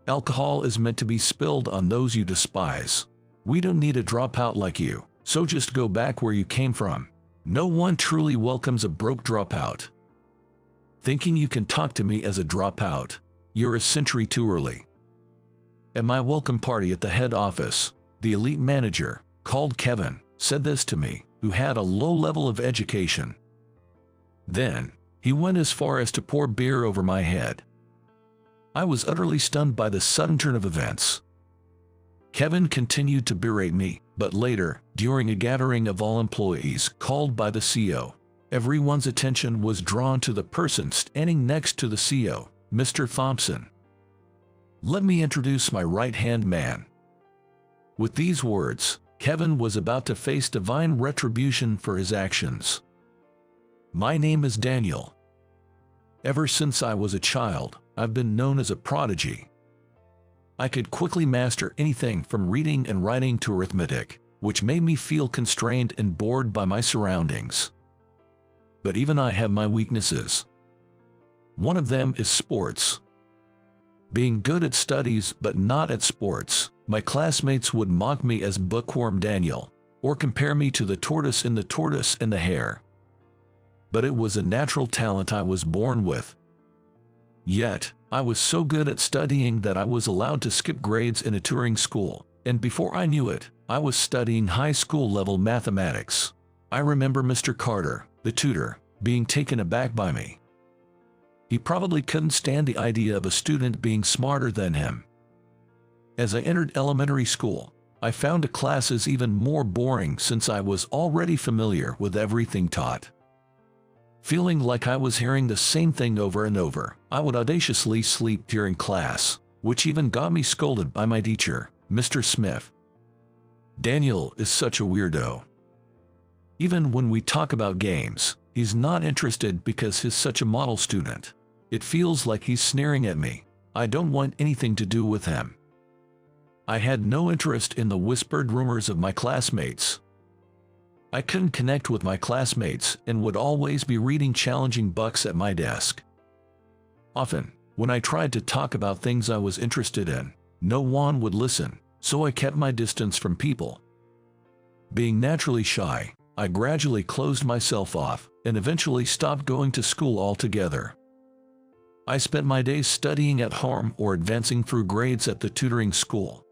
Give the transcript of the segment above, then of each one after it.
Alcohol is meant to be spilled on those you despise. We don't need a dropout like you, so just go back where you came from. No one truly welcomes a broke dropout. Thinking you can talk to me as a dropout, you're a century too early. At my welcome party at the head office, the elite manager, called Kevin, said this to me, who had a low level of education. Then, he went as far as to pour beer over my head. I was utterly stunned by the sudden turn of events. Kevin continued to berate me, but later, during a gathering of all employees called by the CEO, everyone's attention was drawn to the person standing next to the CEO, Mr. Thompson. Let me introduce my right-hand man. With these words, Kevin was about to face divine retribution for his actions. My name is Daniel. Ever since I was a child, I've been known as a prodigy. I could quickly master anything from reading and writing to arithmetic, which made me feel constrained and bored by my surroundings. But even I have my weaknesses. One of them is sports. Being good at studies but not at sports, my classmates would mock me as bookworm Daniel, or compare me to the tortoise in The Tortoise and the Hare. But it was a natural talent I was born with. Yet, I was so good at studying that I was allowed to skip grades in a touring school, and before I knew it, I was studying high school level mathematics. I remember Mr. Carter, the tutor, being taken aback by me. He probably couldn't stand the idea of a student being smarter than him. As I entered elementary school, I found the classes even more boring since I was already familiar with everything taught. Feeling like I was hearing the same thing over and over, I would audaciously sleep during class, which even got me scolded by my teacher, Mr. Smith. Daniel is such a weirdo. Even when we talk about games, he's not interested because he's such a model student. It feels like he's sneering at me. I don't want anything to do with him. I had no interest in the whispered rumors of my classmates. I couldn't connect with my classmates and would always be reading challenging books at my desk. Often, when I tried to talk about things I was interested in, no one would listen, so I kept my distance from people. Being naturally shy, I gradually closed myself off and eventually stopped going to school altogether. I spent my days studying at home or advancing through grades at the tutoring school.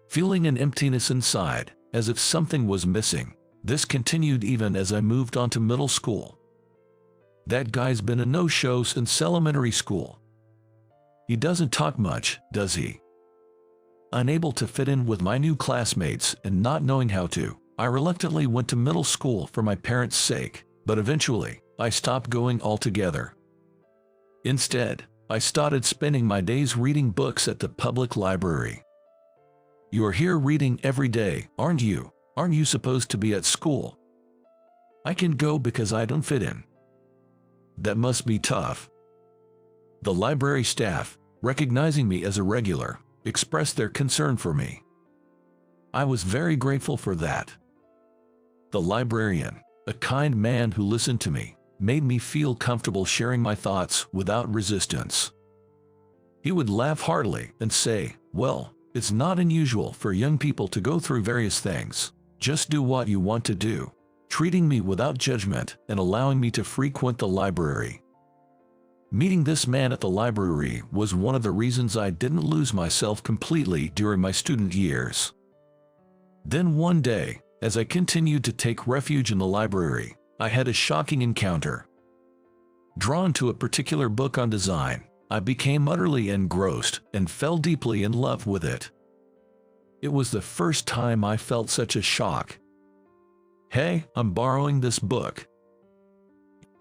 Feeling an emptiness inside, as if something was missing, this continued even as I moved on to middle school. That guy's been a no-show since elementary school. He doesn't talk much, does he? Unable to fit in with my new classmates and not knowing how to, I reluctantly went to middle school for my parents' sake, but eventually, I stopped going altogether. Instead, I started spending my days reading books at the public library. You're here reading every day, aren't you? Aren't you supposed to be at school? I can go because I don't fit in. That must be tough. The library staff, recognizing me as a regular, expressed their concern for me. I was very grateful for that. The librarian, a kind man who listened to me, made me feel comfortable sharing my thoughts without resistance. He would laugh heartily and say, "Well, it's not unusual for young people to go through various things. Just do what you want to do," treating me without judgment and allowing me to frequent the library. Meeting this man at the library was one of the reasons I didn't lose myself completely during my student years. Then one day, as I continued to take refuge in the library, I had a shocking encounter. Drawn to a particular book on design, I became utterly engrossed and fell deeply in love with it. It was the first time I felt such a shock. "Hey, I'm borrowing this book."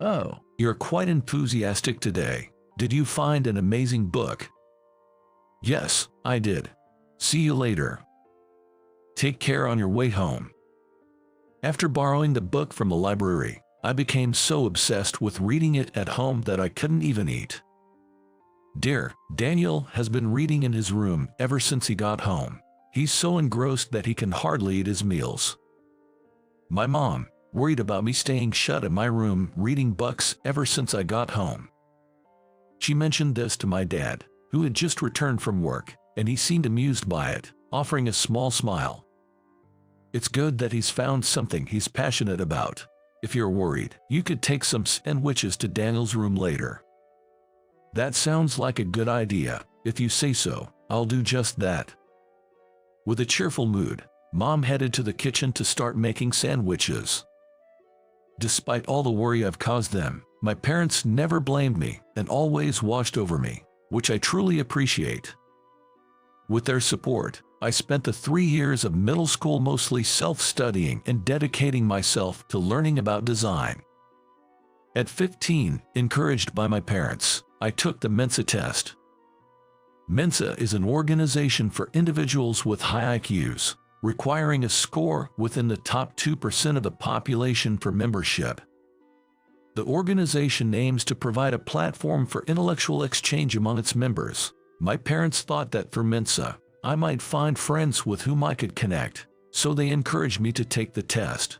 "Oh, you're quite enthusiastic today. Did you find an amazing book?" "Yes, I did. See you later. Take care on your way home." After borrowing the book from the library, I became so obsessed with reading it at home that I couldn't even eat. Dear Daniel has been reading in his room ever since he got home. He's so engrossed that he can hardly eat his meals. My mom, worried about me staying shut in my room reading books ever since I got home. She mentioned this to my dad, who had just returned from work, and he seemed amused by it, offering a small smile. It's good that he's found something he's passionate about. If you're worried, you could take some sandwiches to Daniel's room later. That sounds like a good idea. If you say so, I'll do just that. With a cheerful mood, Mom headed to the kitchen to start making sandwiches. Despite all the worry I've caused them, my parents never blamed me and always watched over me, which I truly appreciate. With their support, I spent the 3 years of middle school mostly self-studying and dedicating myself to learning about design. At 15, encouraged by my parents, I took the Mensa test. Mensa is an organization for individuals with high IQs, requiring a score within the top 2% of the population for membership. The organization aims to provide a platform for intellectual exchange among its members. My parents thought that for Mensa, I might find friends with whom I could connect, so they encouraged me to take the test.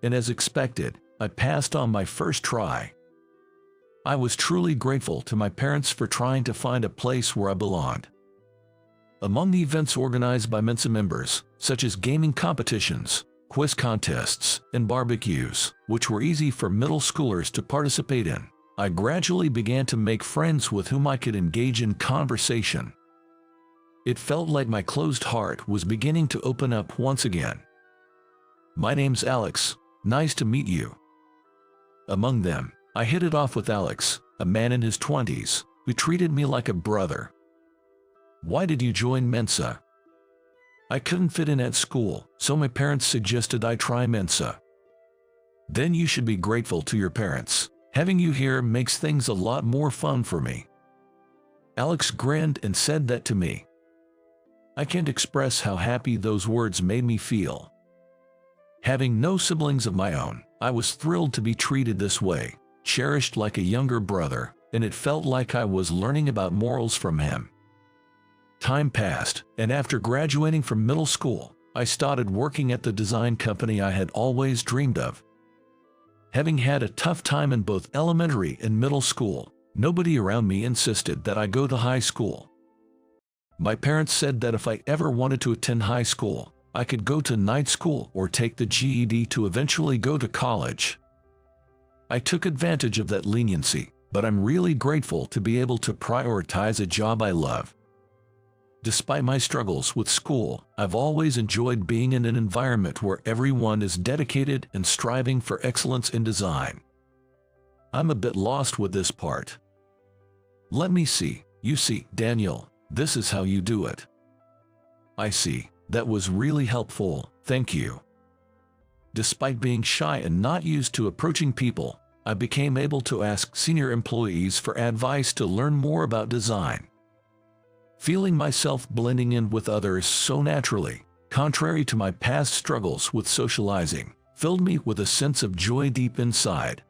And as expected, I passed on my first try. I was truly grateful to my parents for trying to find a place where I belonged. Among the events organized by Mensa members, such as gaming competitions, quiz contests, and barbecues, which were easy for middle schoolers to participate in, I gradually began to make friends with whom I could engage in conversation. It felt like my closed heart was beginning to open up once again. My name's Alex. Nice to meet you. Among them, I hit it off with Alex, a man in his 20s, who treated me like a brother. Why did you join Mensa? I couldn't fit in at school, so my parents suggested I try Mensa. Then you should be grateful to your parents. Having you here makes things a lot more fun for me. Alex grinned and said that to me. I can't express how happy those words made me feel. Having no siblings of my own, I was thrilled to be treated this way, cherished like a younger brother, and it felt like I was learning about morals from him. Time passed, and after graduating from middle school, I started working at the design company I had always dreamed of. Having had a tough time in both elementary and middle school, nobody around me insisted that I go to high school. My parents said that if I ever wanted to attend high school, I could go to night school or take the GED to eventually go to college. I took advantage of that leniency, but I'm really grateful to be able to prioritize a job I love. Despite my struggles with school, I've always enjoyed being in an environment where everyone is dedicated and striving for excellence in design. I'm a bit lost with this part. Let me see. You see, Daniel, this is how you do it. I see. That was really helpful, thank you. Despite being shy and not used to approaching people, I became able to ask senior employees for advice to learn more about design. Feeling myself blending in with others so naturally, contrary to my past struggles with socializing, filled me with a sense of joy deep inside.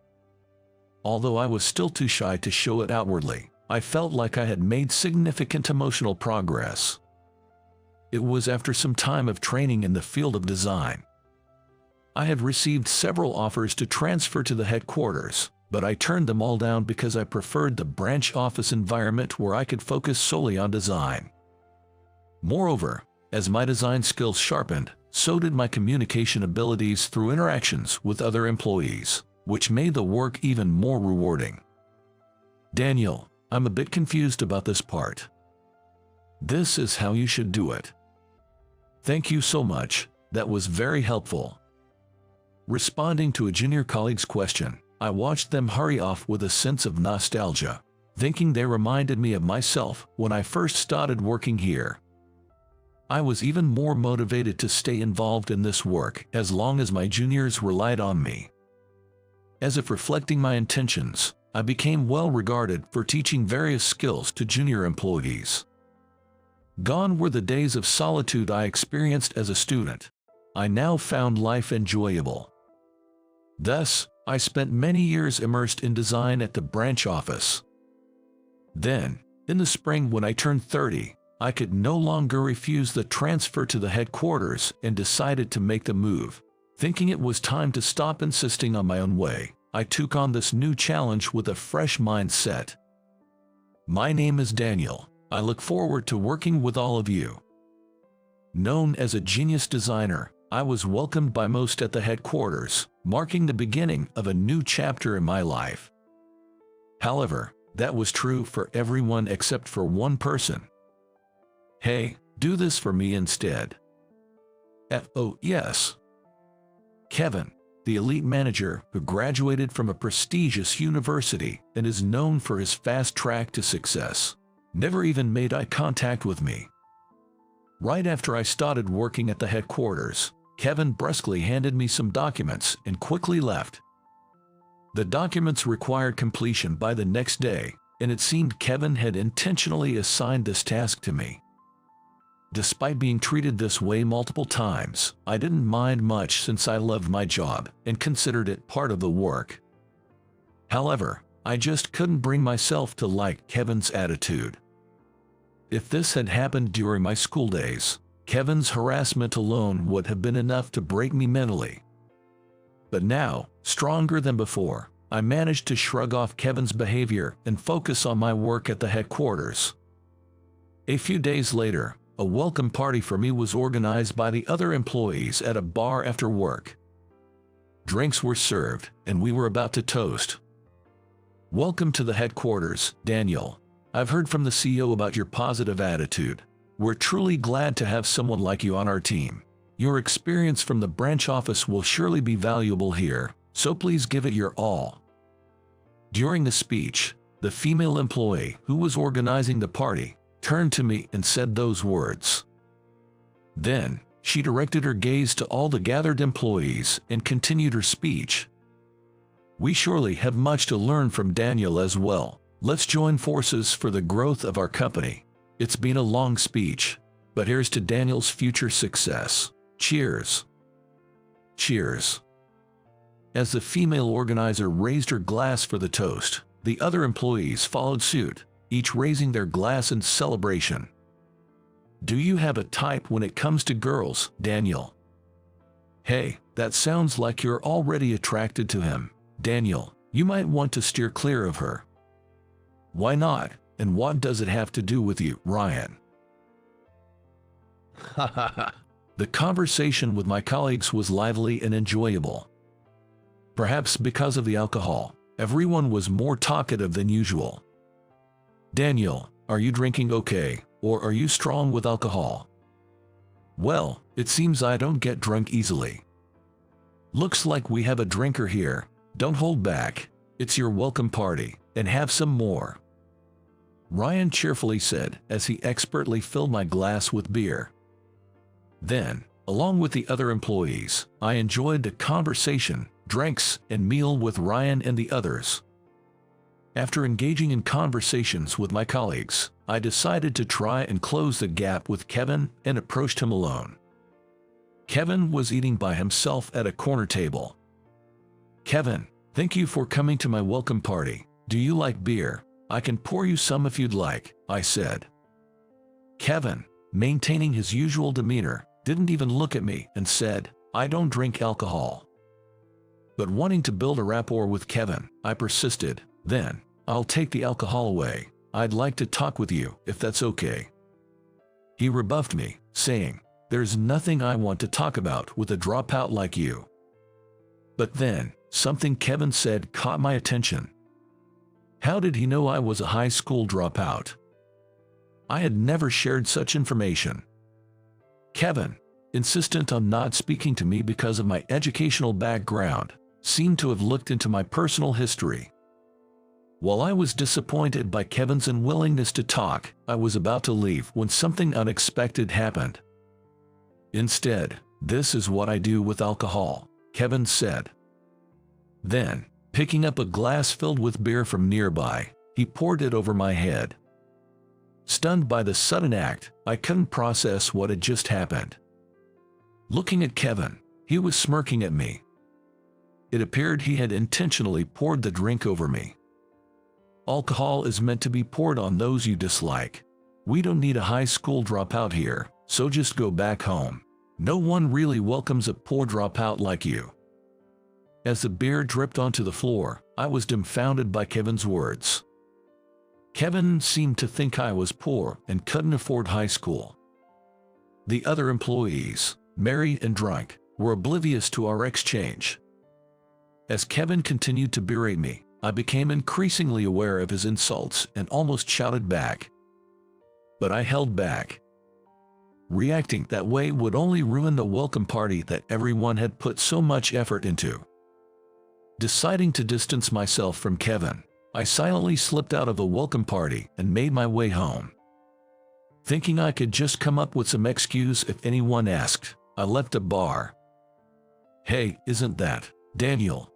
Although I was still too shy to show it outwardly, I felt like I had made significant emotional progress. It was after some time of training in the field of design. I had received several offers to transfer to the headquarters, but I turned them all down because I preferred the branch office environment where I could focus solely on design. Moreover, as my design skills sharpened, so did my communication abilities through interactions with other employees, which made the work even more rewarding. Daniel, I'm a bit confused about this part. This is how you should do it. Thank you so much, that was very helpful. Responding to a junior colleague's question, I watched them hurry off with a sense of nostalgia, thinking they reminded me of myself when I first started working here. I was even more motivated to stay involved in this work as long as my juniors relied on me. As if reflecting my intentions, I became well regarded for teaching various skills to junior employees. Gone were the days of solitude I experienced as a student. I now found life enjoyable. Thus, I spent many years immersed in design at the branch office. Then, in the spring when I turned 30, I could no longer refuse the transfer to the headquarters and decided to make the move. Thinking it was time to stop insisting on my own way, I took on this new challenge with a fresh mindset. My name is Daniel. I look forward to working with all of you. Known as a genius designer, I was welcomed by most at the headquarters, marking the beginning of a new chapter in my life. However, that was true for everyone except for one person. Hey, do this for me instead. Oh, yes. Kevin, the elite manager who graduated from a prestigious university and is known for his fast track to success, never even made eye contact with me. Right after I started working at the headquarters, Kevin brusquely handed me some documents and quickly left. The documents required completion by the next day, and it seemed Kevin had intentionally assigned this task to me. Despite being treated this way multiple times, I didn't mind much since I loved my job and considered it part of the work. However, I just couldn't bring myself to like Kevin's attitude. If this had happened during my school days, Kevin's harassment alone would have been enough to break me mentally. But now, stronger than before, I managed to shrug off Kevin's behavior and focus on my work at the headquarters. A few days later, a welcome party for me was organized by the other employees at a bar after work. Drinks were served, and we were about to toast. Welcome to the headquarters, Daniel. I've heard from the CEO about your positive attitude. We're truly glad to have someone like you on our team. Your experience from the branch office will surely be valuable here, so please give it your all. During the speech, the female employee who was organizing the party turned to me and said those words. Then, she directed her gaze to all the gathered employees and continued her speech. We surely have much to learn from Daniel as well. Let's join forces for the growth of our company. It's been a long speech, but here's to Daniel's future success. Cheers. Cheers. As the female organizer raised her glass for the toast, the other employees followed suit, each raising their glass in celebration. Do you have a type when it comes to girls, Daniel? Hey, that sounds like you're already attracted to him. Daniel, you might want to steer clear of her. Why not? And what does it have to do with you, Ryan? The conversation with my colleagues was lively and enjoyable. Perhaps because of the alcohol, everyone was more talkative than usual. Daniel, are you drinking okay, or are you strong with alcohol? Well, it seems I don't get drunk easily. Looks like we have a drinker here. Don't hold back. It's your welcome party, and have some more. Ryan cheerfully said as he expertly filled my glass with beer. Then, along with the other employees, I enjoyed the conversation, drinks, and meal with Ryan and the others. After engaging in conversations with my colleagues, I decided to try and close the gap with Kevin and approached him alone. Kevin was eating by himself at a corner table. Kevin, thank you for coming to my welcome party. Do you like beer? I can pour you some if you'd like, I said. Kevin, maintaining his usual demeanor, didn't even look at me and said, I don't drink alcohol. But wanting to build a rapport with Kevin, I persisted. Then, I'll take the alcohol away. I'd like to talk with you, if that's okay. He rebuffed me, saying, there's nothing I want to talk about with a dropout like you. But then, something Kevin said caught my attention. How did he know I was a high school dropout? I had never shared such information. Kevin, insistent on not speaking to me because of my educational background, seemed to have looked into my personal history. While I was disappointed by Kevin's unwillingness to talk, I was about to leave when something unexpected happened. Instead, this is what I do with alcohol, Kevin said. Then, picking up a glass filled with beer from nearby, he poured it over my head. Stunned by the sudden act, I couldn't process what had just happened. Looking at Kevin, he was smirking at me. It appeared he had intentionally poured the drink over me. Alcohol is meant to be poured on those you dislike. We don't need a high school dropout here, so just go back home. No one really welcomes a poor dropout like you. As the beer dripped onto the floor, I was dumbfounded by Kevin's words. Kevin seemed to think I was poor and couldn't afford high school. The other employees, married and drunk, were oblivious to our exchange. As Kevin continued to berate me, I became increasingly aware of his insults and almost shouted back. But I held back. Reacting that way would only ruin the welcome party that everyone had put so much effort into. Deciding to distance myself from Kevin, I silently slipped out of the welcome party and made my way home. Thinking I could just come up with some excuse if anyone asked, I left the bar. "Hey, isn't that Daniel?"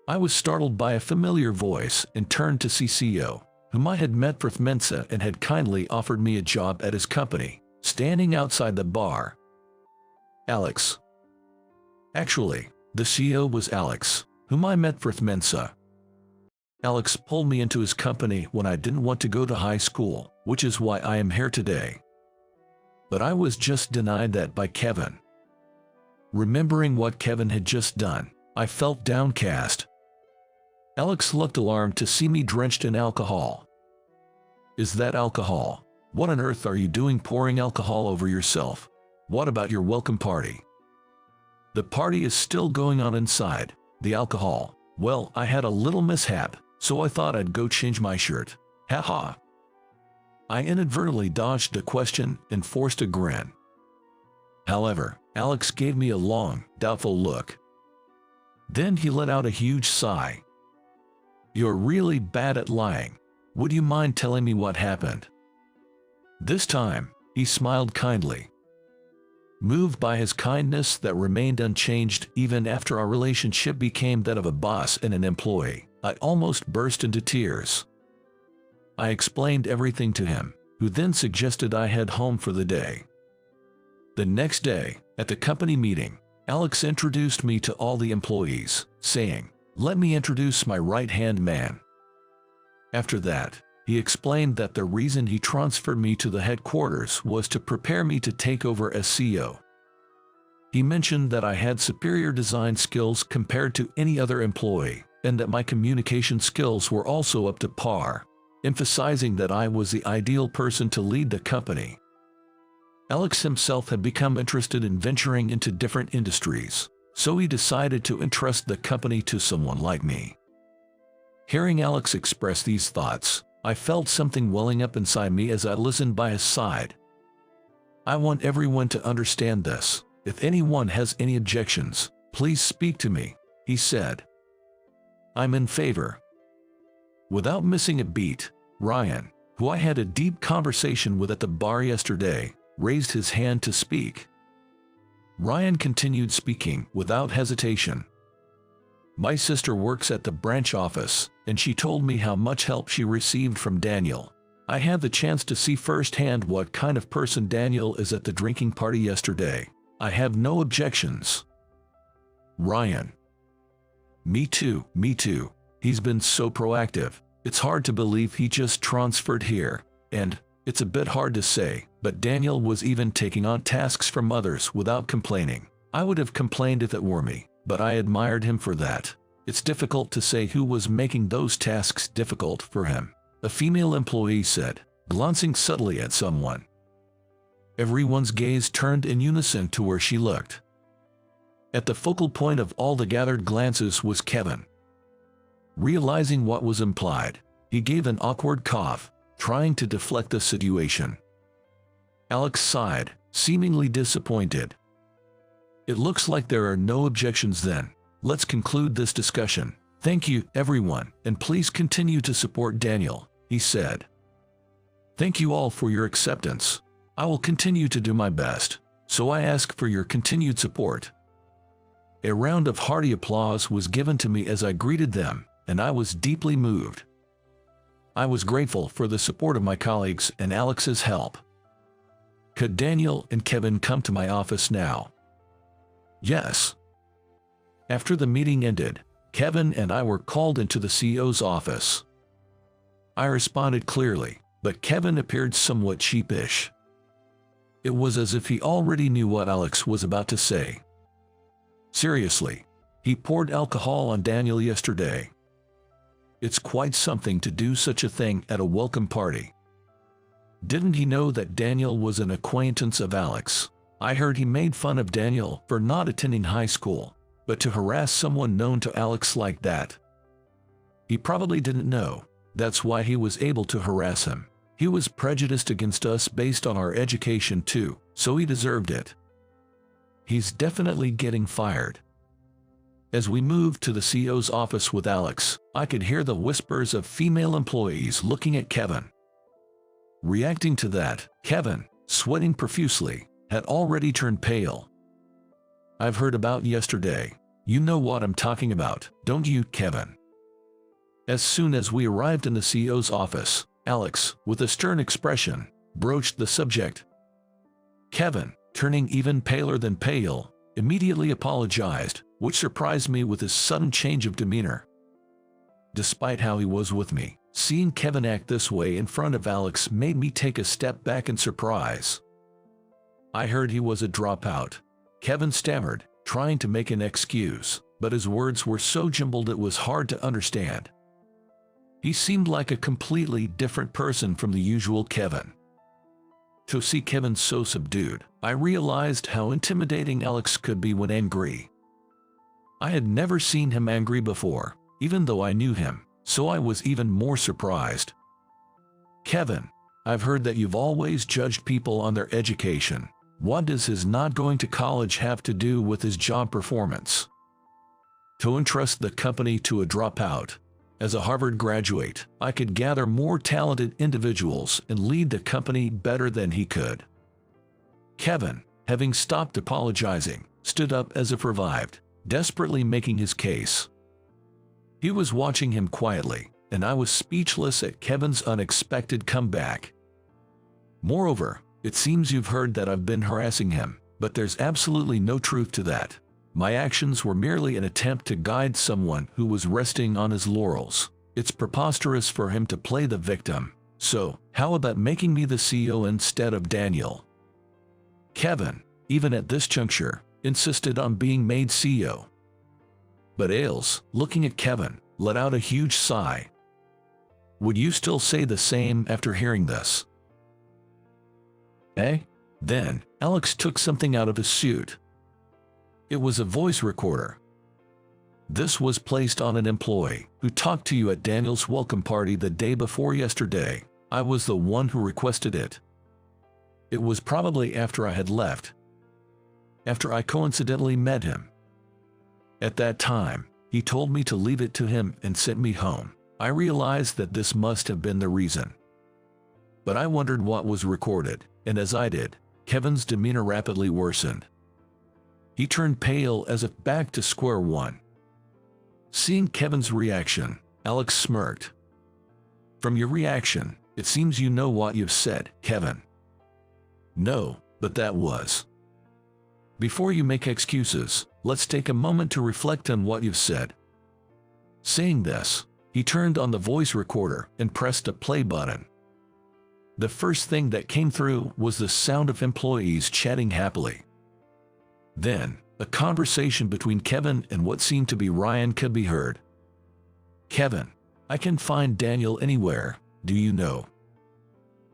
I was startled by a familiar voice and turned to see CEO, whom I had met for Mensa and had kindly offered me a job at his company, standing outside the bar. Alex. Actually, the CEO was Alex, whom I met for Mensa. Alex pulled me into his company when I didn't want to go to high school, which is why I am here today. But I was just denied that by Kevin. Remembering what Kevin had just done, I felt downcast. Alex looked alarmed to see me drenched in alcohol. "Is that alcohol? What on earth are you doing pouring alcohol over yourself? What about your welcome party?" "The party is still going on inside. The alcohol, well, I had a little mishap, so I thought I'd go change my shirt. Haha." I inadvertently dodged the question and forced a grin. However, Alex gave me a long, doubtful look. Then he let out a huge sigh. "You're really bad at lying. Would you mind telling me what happened?" This time, he smiled kindly. Moved by his kindness that remained unchanged even after our relationship became that of a boss and an employee, I almost burst into tears. I explained everything to him, who then suggested I head home for the day. The next day, at the company meeting, Alex introduced me to all the employees, saying, "Let me introduce my right-hand man." After that, he explained that the reason he transferred me to the headquarters was to prepare me to take over as CEO. He mentioned that I had superior design skills compared to any other employee, and that my communication skills were also up to par, emphasizing that I was the ideal person to lead the company. Alex himself had become interested in venturing into different industries, so he decided to entrust the company to someone like me. Hearing Alex express these thoughts, I felt something welling up inside me as I listened by his side. "I want everyone to understand this. If anyone has any objections, please speak to me," he said. "I'm in favor." Without missing a beat, Ryan, who I had a deep conversation with at the bar yesterday, raised his hand to speak. Ryan continued speaking without hesitation. "My sister works at the branch office, and she told me how much help she received from Daniel. I had the chance to see firsthand what kind of person Daniel is at the drinking party yesterday. I have no objections." Ryan: Me too. He's been so proactive. It's hard to believe he just transferred here, and it's a bit hard to say, but Daniel was even taking on tasks from others without complaining. I would have complained if it were me, but I admired him for that. It's difficult to say who was making those tasks difficult for him," a female employee said, glancing subtly at someone. Everyone's gaze turned in unison to where she looked. At the focal point of all the gathered glances was Kevin. Realizing what was implied, he gave an awkward cough, trying to deflect the situation. Alex sighed, seemingly disappointed. "It looks like there are no objections then. Let's conclude this discussion. Thank you, everyone, and please continue to support Daniel," he said. "Thank you all for your acceptance. I will continue to do my best, so I ask for your continued support." A round of hearty applause was given to me as I greeted them, and I was deeply moved. I was grateful for the support of my colleagues and Alex's help. Could Daniel and Kevin come to my office now? Yes. After the meeting ended, Kevin and I were called into the CEO's office. I responded clearly, but Kevin appeared somewhat sheepish. It was as if he already knew what Alex was about to say. Seriously, he poured alcohol on Daniel yesterday. It's quite something to do such a thing at a welcome party. Didn't he know that Daniel was an acquaintance of Alex? I heard he made fun of Daniel for not attending high school, but to harass someone known to Alex like that. He probably didn't know. That's why he was able to harass him. He was prejudiced against us based on our education too, so he deserved it. He's definitely getting fired. As we moved to the CEO's office with Alex, I could hear the whispers of female employees looking at Kevin. Reacting to that, Kevin, sweating profusely, had already turned pale. I've heard about yesterday. You know what I'm talking about, don't you, Kevin? As soon as we arrived in the CEO's office, Alex, with a stern expression, broached the subject. Kevin, turning even paler than pale, immediately apologized, which surprised me with his sudden change of demeanor. Despite how he was with me, seeing Kevin act this way in front of Alex made me take a step back in surprise. I heard he was a dropout. Kevin stammered, trying to make an excuse, but his words were so jumbled it was hard to understand. He seemed like a completely different person from the usual Kevin. To see Kevin so subdued, I realized how intimidating Alex could be when angry. I had never seen him angry before, even though I knew him, so I was even more surprised. Kevin, I've heard that you've always judged people on their education. What does his not going to college have to do with his job performance? To entrust the company to a dropout. As a Harvard graduate, I could gather more talented individuals and lead the company better than he could. Kevin, having stopped apologizing, stood up as if revived, desperately making his case. He was watching him quietly, and I was speechless at Kevin's unexpected comeback. Moreover, it seems you've heard that I've been harassing him, but there's absolutely no truth to that. My actions were merely an attempt to guide someone who was resting on his laurels. It's preposterous for him to play the victim. So, how about making me the CEO instead of Daniel? Kevin, even at this juncture, insisted on being made CEO. But Ailes, looking at Kevin, let out a huge sigh. Would you still say the same after hearing this? Eh? Then, Alex took something out of his suit. It was a voice recorder. This was placed on an employee who talked to you at Daniel's welcome party the day before yesterday. I was the one who requested it. It was probably after I had left. After I coincidentally met him. At that time, he told me to leave it to him and sent me home. I realized that this must have been the reason. But I wondered what was recorded, and as I did, Kevin's demeanor rapidly worsened. He turned pale as if back to square one. Seeing Kevin's reaction, Alex smirked. From your reaction, it seems you know what you've said, Kevin. No, but that was. Before you make excuses, let's take a moment to reflect on what you've said. Saying this, he turned on the voice recorder and pressed a play button. The first thing that came through was the sound of employees chatting happily. Then, a conversation between Kevin and what seemed to be Ryan could be heard. Kevin, I can find Daniel anywhere, do you know?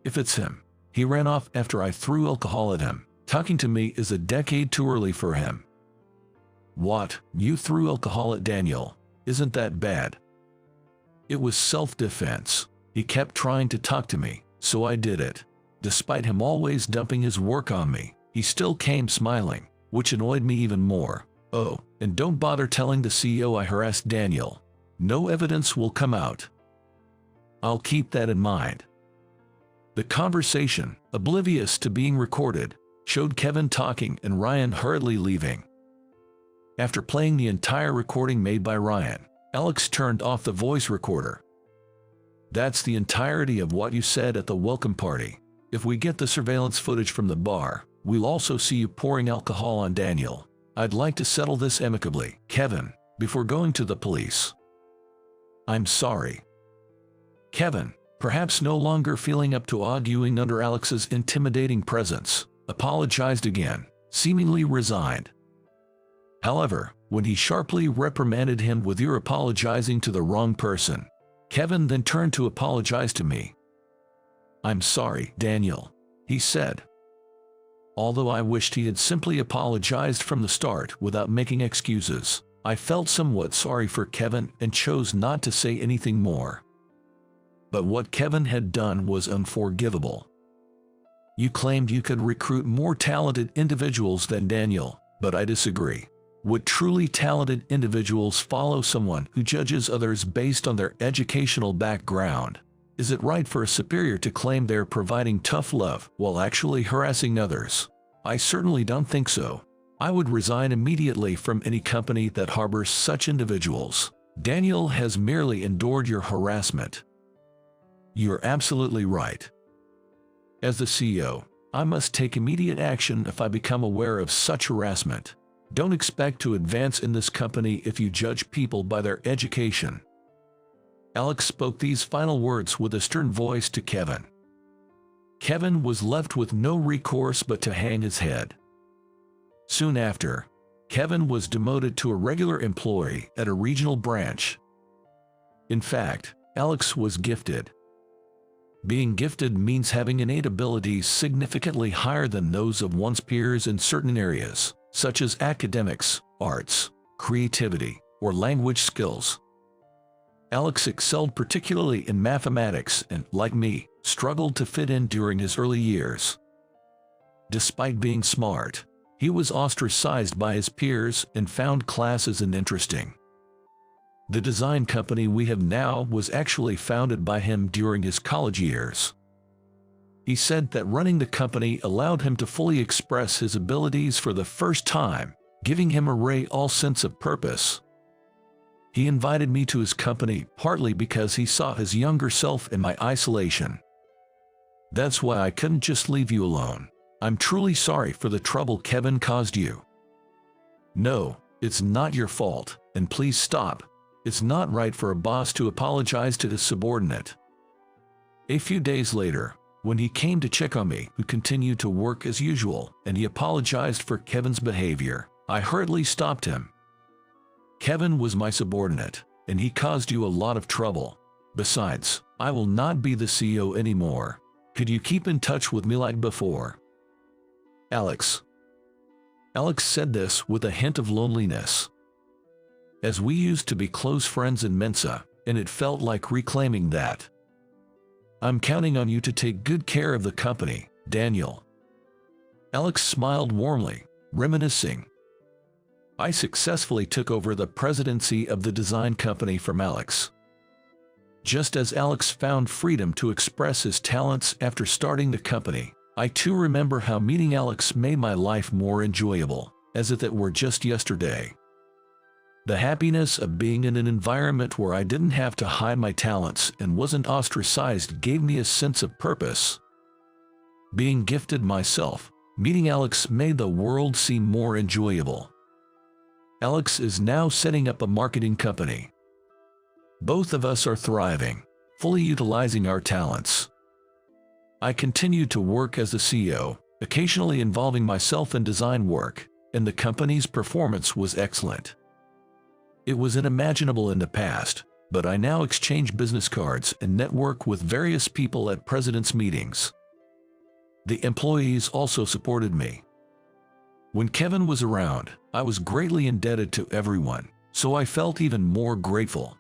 If it's him, he ran off after I threw alcohol at him. Talking to me is a decade too early for him. What, you threw alcohol at Daniel? Isn't that bad? It was self-defense. He kept trying to talk to me, so I did it. Despite him always dumping his work on me, he still came smiling, which annoyed me even more. Oh, and don't bother telling the CEO I harassed Daniel. No evidence will come out. I'll keep that in mind. The conversation, oblivious to being recorded, showed Kevin talking and Ryan hurriedly leaving. After playing the entire recording made by Ryan, Alex turned off the voice recorder. That's the entirety of what you said at the welcome party. If we get the surveillance footage from the bar, we'll also see you pouring alcohol on Daniel. I'd like to settle this amicably, Kevin, before going to the police. I'm sorry. Kevin, perhaps no longer feeling up to arguing under Alex's intimidating presence, apologized again, seemingly resigned. However, when he sharply reprimanded him with "You're apologizing to the wrong person," Kevin then turned to apologize to me. "I'm sorry, Daniel," he said. Although I wished he had simply apologized from the start without making excuses, I felt somewhat sorry for Kevin and chose not to say anything more. But what Kevin had done was unforgivable. "You claimed you could recruit more talented individuals than Daniel, but I disagree. Would truly talented individuals follow someone who judges others based on their educational background? Is it right for a superior to claim they're providing tough love while actually harassing others? I certainly don't think so. I would resign immediately from any company that harbors such individuals. Daniel has merely endured your harassment." "You're absolutely right. As the CEO, I must take immediate action if I become aware of such harassment. Don't expect to advance in this company if you judge people by their education." Alex spoke these final words with a stern voice to Kevin. Kevin was left with no recourse but to hang his head. Soon after, Kevin was demoted to a regular employee at a regional branch. In fact, Alex was gifted. Being gifted means having innate abilities significantly higher than those of one's peers in certain areas, such as academics, arts, creativity, or language skills. Alex excelled particularly in mathematics and, like me, struggled to fit in during his early years. Despite being smart, he was ostracized by his peers and found classes uninteresting. The design company we have now was actually founded by him during his college years. He said that running the company allowed him to fully express his abilities for the first time, giving him a real sense of purpose. He invited me to his company partly because he saw his younger self in my isolation. "That's why I couldn't just leave you alone. I'm truly sorry for the trouble Kevin caused you." "No, it's not your fault, and please stop. It's not right for a boss to apologize to his subordinate." A few days later, when he came to check on me, who continued to work as usual, and he apologized for Kevin's behavior, I hurriedly stopped him. "Kevin was my subordinate, and he caused you a lot of trouble. Besides, I will not be the CEO anymore. Could you keep in touch with me like before?" Alex said this with a hint of loneliness. As we used to be close friends in Mensa, and it felt like reclaiming that. "I'm counting on you to take good care of the company, Daniel." Alex smiled warmly, reminiscing. I successfully took over the presidency of the design company from Alex. Just as Alex found freedom to express his talents after starting the company, I too remember how meeting Alex made my life more enjoyable, as if it were just yesterday. The happiness of being in an environment where I didn't have to hide my talents and wasn't ostracized gave me a sense of purpose. Being gifted myself, meeting Alex made the world seem more enjoyable. Alex is now setting up a marketing company. Both of us are thriving, fully utilizing our talents. I continued to work as the CEO, occasionally involving myself in design work, and the company's performance was excellent. It was unimaginable in the past, but I now exchange business cards and network with various people at presidents' meetings. The employees also supported me. When Kevin was around, I was greatly indebted to everyone, so I felt even more grateful.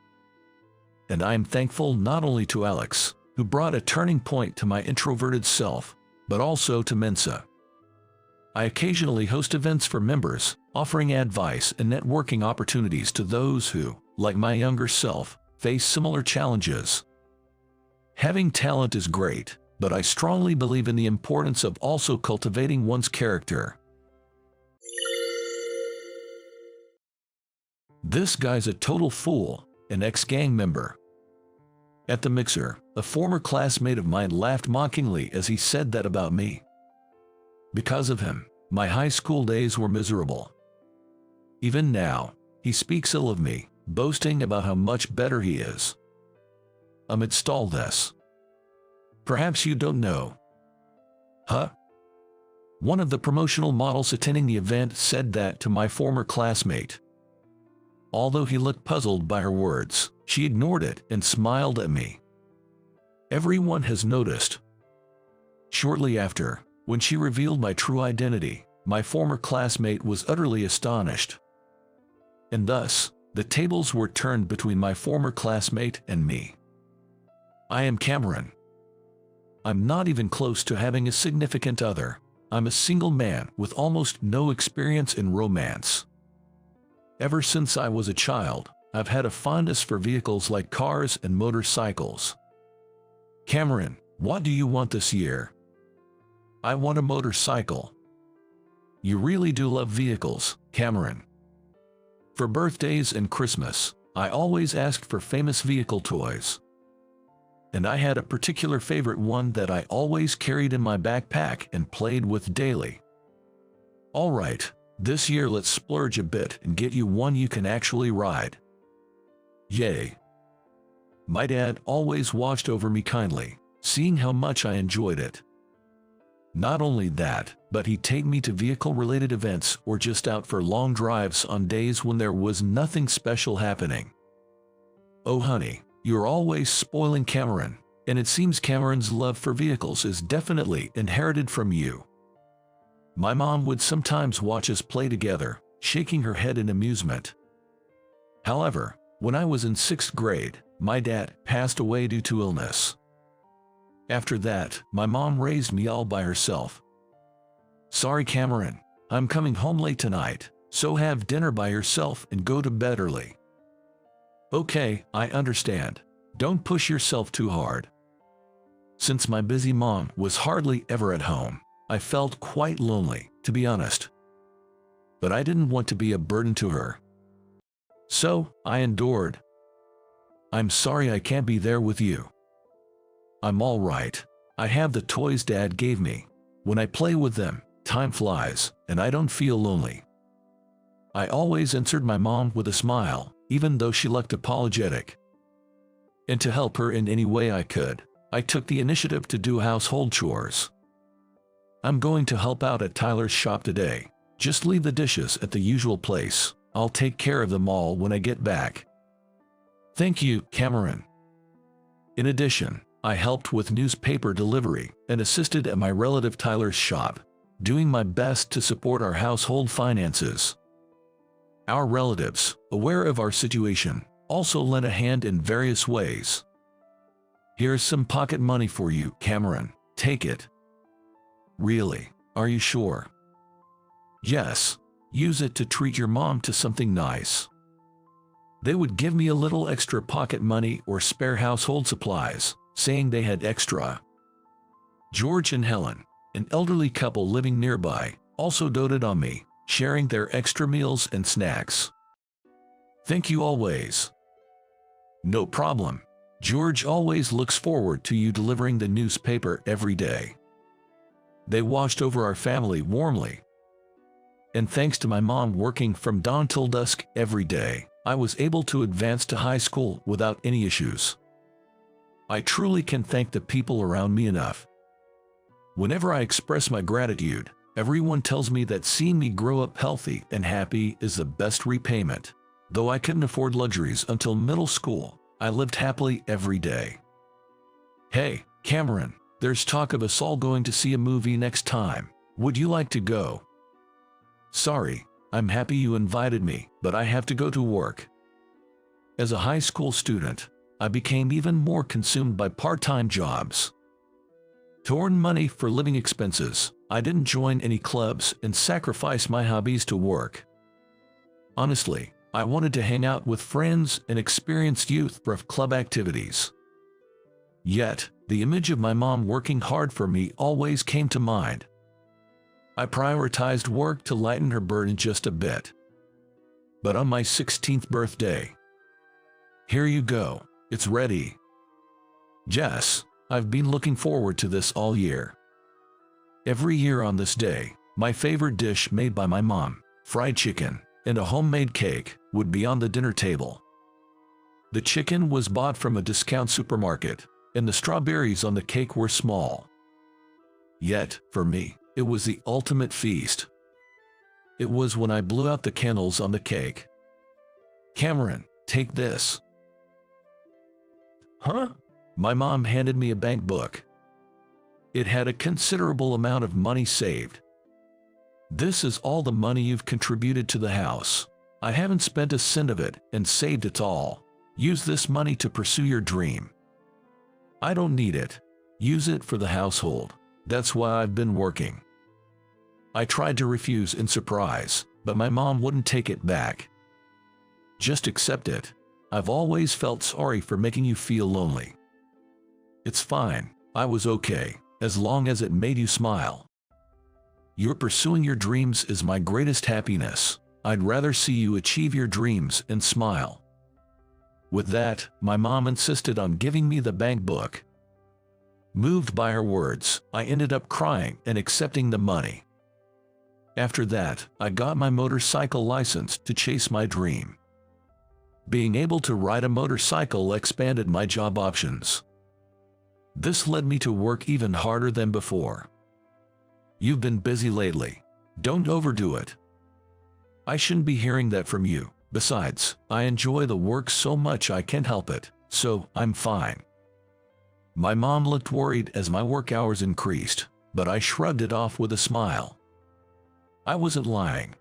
And I am thankful not only to Alex, who brought a turning point to my introverted self, but also to Mensa. I occasionally host events for members, offering advice and networking opportunities to those who, like my younger self, face similar challenges. Having talent is great, but I strongly believe in the importance of also cultivating one's character. "This guy's a total fool," an ex-gang member. At the mixer, a former classmate of mine laughed mockingly as he said that about me. Because of him, my high school days were miserable. Even now, he speaks ill of me, boasting about how much better he is. Amidst all this, perhaps you don't know. Huh? One of the promotional models attending the event said that to my former classmate. Although he looked puzzled by her words, she ignored it and smiled at me. Everyone has noticed. Shortly after, when she revealed my true identity, my former classmate was utterly astonished. And thus, the tables were turned between my former classmate and me. I am Cameron. I'm not even close to having a significant other. I'm a single man with almost no experience in romance. Ever since I was a child, I've had a fondness for vehicles like cars and motorcycles. Cameron, what do you want this year? I want a motorcycle. You really do love vehicles, Cameron. For birthdays and Christmas, I always asked for famous vehicle toys. And I had a particular favorite one that I always carried in my backpack and played with daily. All right, this year let's splurge a bit and get you one you can actually ride. Yay. My dad always watched over me kindly, seeing how much I enjoyed it. Not only that, but he'd take me to vehicle-related events or just out for long drives on days when there was nothing special happening. Oh honey, you're always spoiling Cameron, and it seems Cameron's love for vehicles is definitely inherited from you. My mom would sometimes watch us play together, shaking her head in amusement. However, when I was in 6th grade, my dad passed away due to illness. After that, my mom raised me all by herself. Sorry Cameron, I'm coming home late tonight, so have dinner by yourself and go to bed early. Okay, I understand. Don't push yourself too hard. Since my busy mom was hardly ever at home, I felt quite lonely, to be honest. But I didn't want to be a burden to her. So, I endured. I'm sorry I can't be there with you. I'm all right. I have the toys Dad gave me. When I play with them, time flies, and I don't feel lonely. I always answered my mom with a smile, even though she looked apologetic. And to help her in any way I could, I took the initiative to do household chores. I'm going to help out at Tyler's shop today. Just leave the dishes at the usual place. I'll take care of them all when I get back. Thank you, Cameron. In addition, I helped with newspaper delivery and assisted at my relative Tyler's shop, doing my best to support our household finances. Our relatives, aware of our situation, also lent a hand in various ways. Here's some pocket money for you, Cameron. Take it. Really? Are you sure? Yes. Use it to treat your mom to something nice. They would give me a little extra pocket money or spare household supplies, saying they had extra. George and Helen, an elderly couple living nearby, also doted on me, sharing their extra meals and snacks. Thank you always. No problem. George always looks forward to you delivering the newspaper every day. They watched over our family warmly. And thanks to my mom working from dawn till dusk every day, I was able to advance to high school without any issues. I truly can thank the people around me enough. Whenever I express my gratitude, everyone tells me that seeing me grow up healthy and happy is the best repayment. Though I couldn't afford luxuries until middle school, I lived happily every day. Hey, Cameron, there's talk of us all going to see a movie next time. Would you like to go? Sorry, I'm happy you invited me, but I have to go to work. As a high school student, I became even more consumed by part-time jobs. To earn money for living expenses, I didn't join any clubs and sacrifice my hobbies to work. Honestly, I wanted to hang out with friends and experienced youth for club activities. Yet, the image of my mom working hard for me always came to mind. I prioritized work to lighten her burden just a bit. But on my 16th birthday, here you go, it's ready. Jess, I've been looking forward to this all year. Every year on this day, my favorite dish made by my mom, fried chicken, and a homemade cake, would be on the dinner table. The chicken was bought from a discount supermarket, and the strawberries on the cake were small. Yet, for me, it was the ultimate feast. It was when I blew out the candles on the cake. Cameron, take this. Huh? My mom handed me a bank book. It had a considerable amount of money saved. This is all the money you've contributed to the house. I haven't spent a cent of it and saved it all. Use this money to pursue your dream. I don't need it. Use it for the household. That's why I've been working. I tried to refuse in surprise, but my mom wouldn't take it back. Just accept it. I've always felt sorry for making you feel lonely. It's fine. I was okay, as long as it made you smile. You're pursuing your dreams is my greatest happiness. I'd rather see you achieve your dreams and smile. With that, my mom insisted on giving me the bank book. Moved by her words, I ended up crying and accepting the money. After that, I got my motorcycle license to chase my dream. Being able to ride a motorcycle expanded my job options. This led me to work even harder than before. You've been busy lately. Don't overdo it. I shouldn't be hearing that from you. Besides, I enjoy the work so much I can't help it, so I'm fine. My mom looked worried as my work hours increased, but I shrugged it off with a smile. I wasn't lying.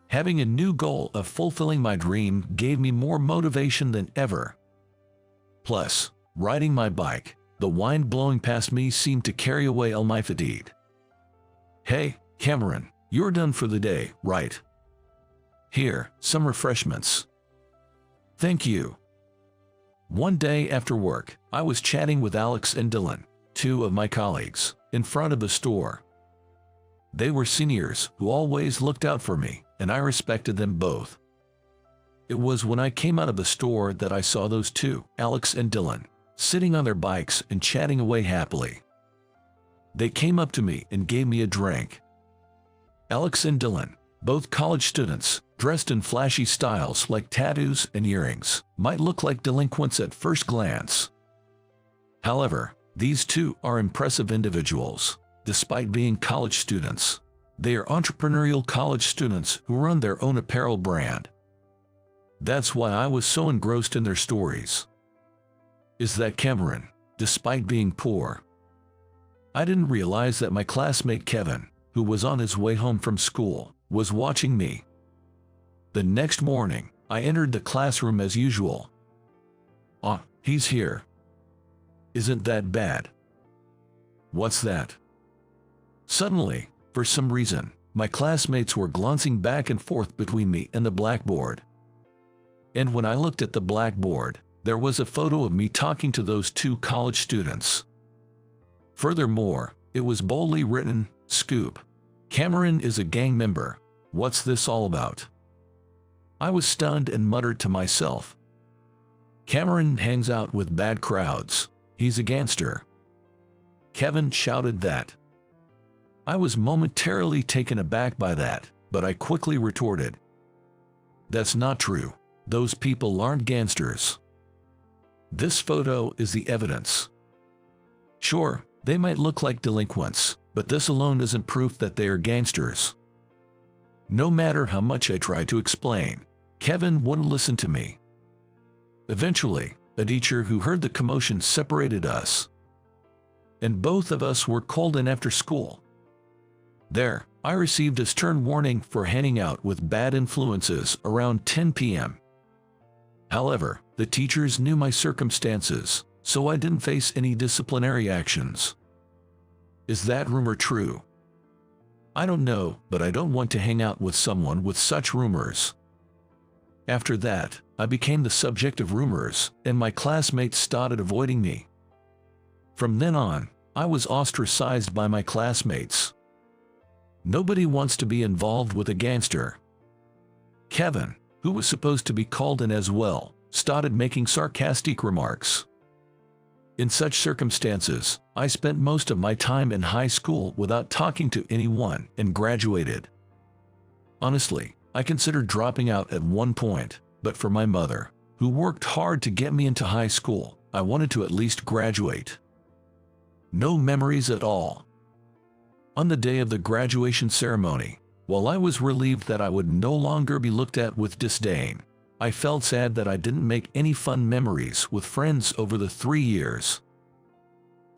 Having a new goal of fulfilling my dream gave me more motivation than ever. Plus, riding my bike, the wind blowing past me seemed to carry away all my fatigue. Hey, Cameron, you're done for the day, right? Here, some refreshments. Thank you. One day after work, I was chatting with Alex and Dylan, two of my colleagues, in front of the store. They were seniors who always looked out for me, and I respected them both. It was when I came out of the store that I saw those two, Alex and Dylan, sitting on their bikes and chatting away happily. They came up to me and gave me a drink. Alex and Dylan, both college students, dressed in flashy styles like tattoos and earrings, might look like delinquents at first glance. However, these two are impressive individuals. Despite being college students, they are entrepreneurial college students who run their own apparel brand. That's why I was so engrossed in their stories. Is that Cameron, despite being poor? I didn't realize that my classmate Kevin, who was on his way home from school, was watching me. The next morning, I entered the classroom as usual. Ah, he's here. Isn't that bad? What's that? Suddenly, for some reason, my classmates were glancing back and forth between me and the blackboard. And when I looked at the blackboard, there was a photo of me talking to those two college students. Furthermore, it was boldly written, "Scoop. Cameron is a gang member. What's this all about?" I was stunned and muttered to myself, "Cameron hangs out with bad crowds. He's a gangster." Kevin shouted that. I was momentarily taken aback by that, but I quickly retorted, "That's not true. Those people aren't gangsters. This photo is the evidence. Sure, they might look like delinquents, but this alone isn't proof that they are gangsters." No matter how much I tried to explain, Kevin wouldn't listen to me. Eventually, a teacher who heard the commotion separated us, and both of us were called in after school. There, I received a stern warning for hanging out with bad influences around 10 p.m. However, the teachers knew my circumstances, so I didn't face any disciplinary actions. Is that rumor true? I don't know, but I don't want to hang out with someone with such rumors. After that, I became the subject of rumors, and my classmates started avoiding me. From then on, I was ostracized by my classmates. Nobody wants to be involved with a gangster. Kevin, who was supposed to be called in as well, started making sarcastic remarks. In such circumstances, I spent most of my time in high school without talking to anyone and graduated. Honestly, I considered dropping out at one point, but for my mother, who worked hard to get me into high school, I wanted to at least graduate. No memories at all. On the day of the graduation ceremony, while I was relieved that I would no longer be looked at with disdain, I felt sad that I didn't make any fun memories with friends over the 3 years.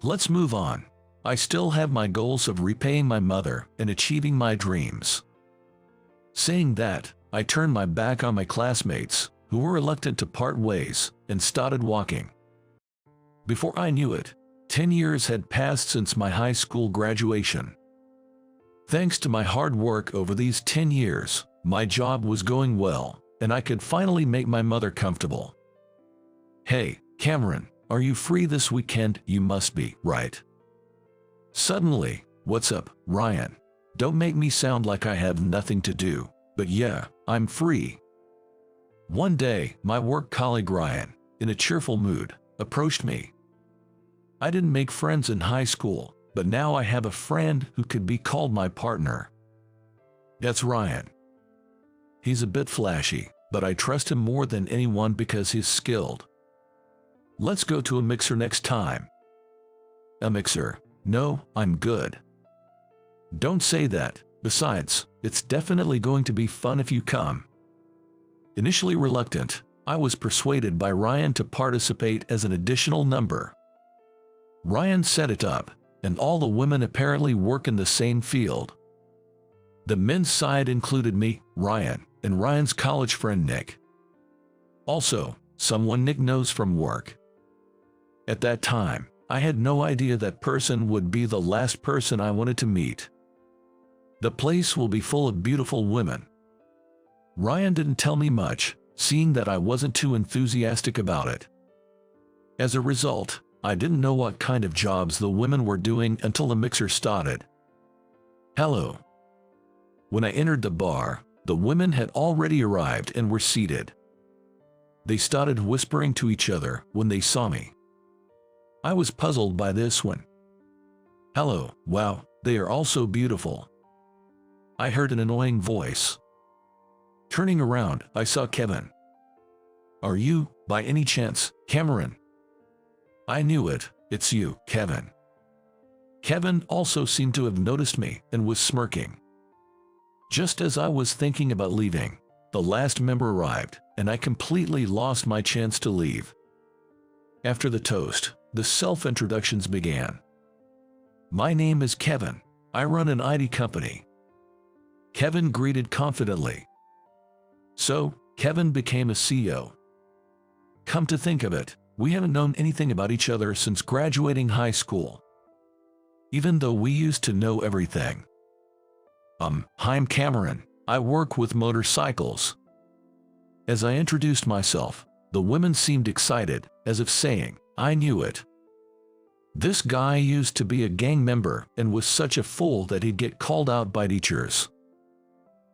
Let's move on. I still have my goals of repaying my mother and achieving my dreams. Saying that, I turned my back on my classmates, who were reluctant to part ways, and started walking. Before I knew it, 10 years had passed since my high school graduation. Thanks to my hard work over these 10 years, my job was going well, and I could finally make my mother comfortable. "Hey, Cameron, are you free this weekend?" "You must be, right?" Suddenly, "What's up, Ryan? Don't make me sound like I have nothing to do, but yeah, I'm free." One day, my work colleague Ryan, in a cheerful mood, approached me. I didn't make friends in high school, but now I have a friend who could be called my partner. That's Ryan. He's a bit flashy, but I trust him more than anyone because he's skilled. "Let's go to a mixer next time." "A mixer? No, I'm good." "Don't say that. Besides, it's definitely going to be fun if you come." Initially reluctant, I was persuaded by Ryan to participate as an additional number. Ryan set it up, and all the women apparently work in the same field. The men's side included me, Ryan, and Ryan's college friend Nick. Also, someone Nick knows from work. At that time, I had no idea that person would be the last person I wanted to meet. The place will be full of beautiful women. Ryan didn't tell me much, seeing that I wasn't too enthusiastic about it. As a result, I didn't know what kind of jobs the women were doing until the mixer started. "Hello." When I entered the bar, the women had already arrived and were seated. They started whispering to each other when they saw me. I was puzzled by this one. "Hello, wow, they are all so beautiful." I heard an annoying voice. Turning around, I saw Kevin. "Are you, by any chance, Cameron?" "I knew it, it's you, Kevin." Kevin also seemed to have noticed me and was smirking. Just as I was thinking about leaving, the last member arrived, and I completely lost my chance to leave. After the toast, the self-introductions began. "My name is Kevin. I run an IT company." Kevin greeted confidently. So, Kevin became a CEO. Come to think of it, we haven't known anything about each other since graduating high school. Even though we used to know everything. Hi, I'm Cameron. I work with motorcycles." As I introduced myself, the women seemed excited, as if saying, "I knew it. This guy used to be a gang member and was such a fool that he'd get called out by teachers."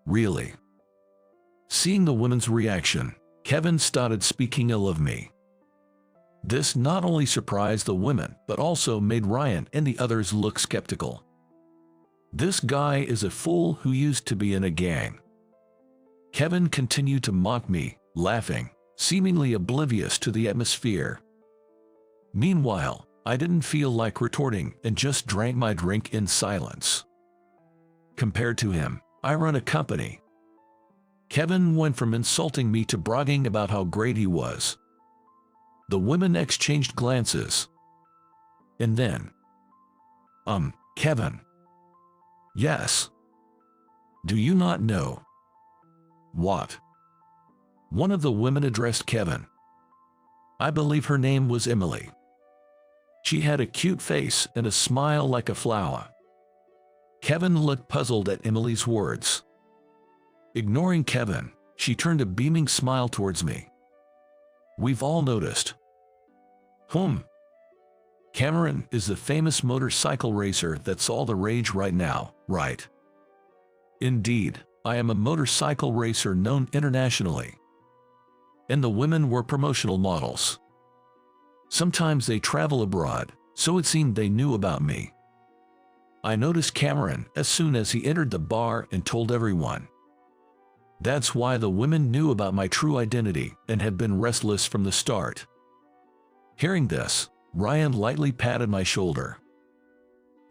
Really? Seeing the women's reaction, Kevin started speaking ill of me. This not only surprised the women, but also made Ryan and the others look skeptical. This guy is a fool who used to be in a gang. Kevin continued to mock me, laughing, seemingly oblivious to the atmosphere. Meanwhile, I didn't feel like retorting and just drank my drink in silence. Compared to him, I run a company. Kevin went from insulting me to bragging about how great he was. The women exchanged glances. And then, Kevin. Yes. Do you not know? What? One of the women addressed Kevin. I believe her name was Emily. She had a cute face and a smile like a flower. Kevin looked puzzled at Emily's words. Ignoring Kevin, she turned a beaming smile towards me. We've all noticed. Cameron is the famous motorcycle racer that's all the rage right now, right? Indeed, I am a motorcycle racer known internationally. And the women were promotional models. Sometimes they travel abroad, so it seemed they knew about me. I noticed Cameron as soon as he entered the bar and told everyone. That's why the women knew about my true identity and had been restless from the start. Hearing this, Ryan lightly patted my shoulder.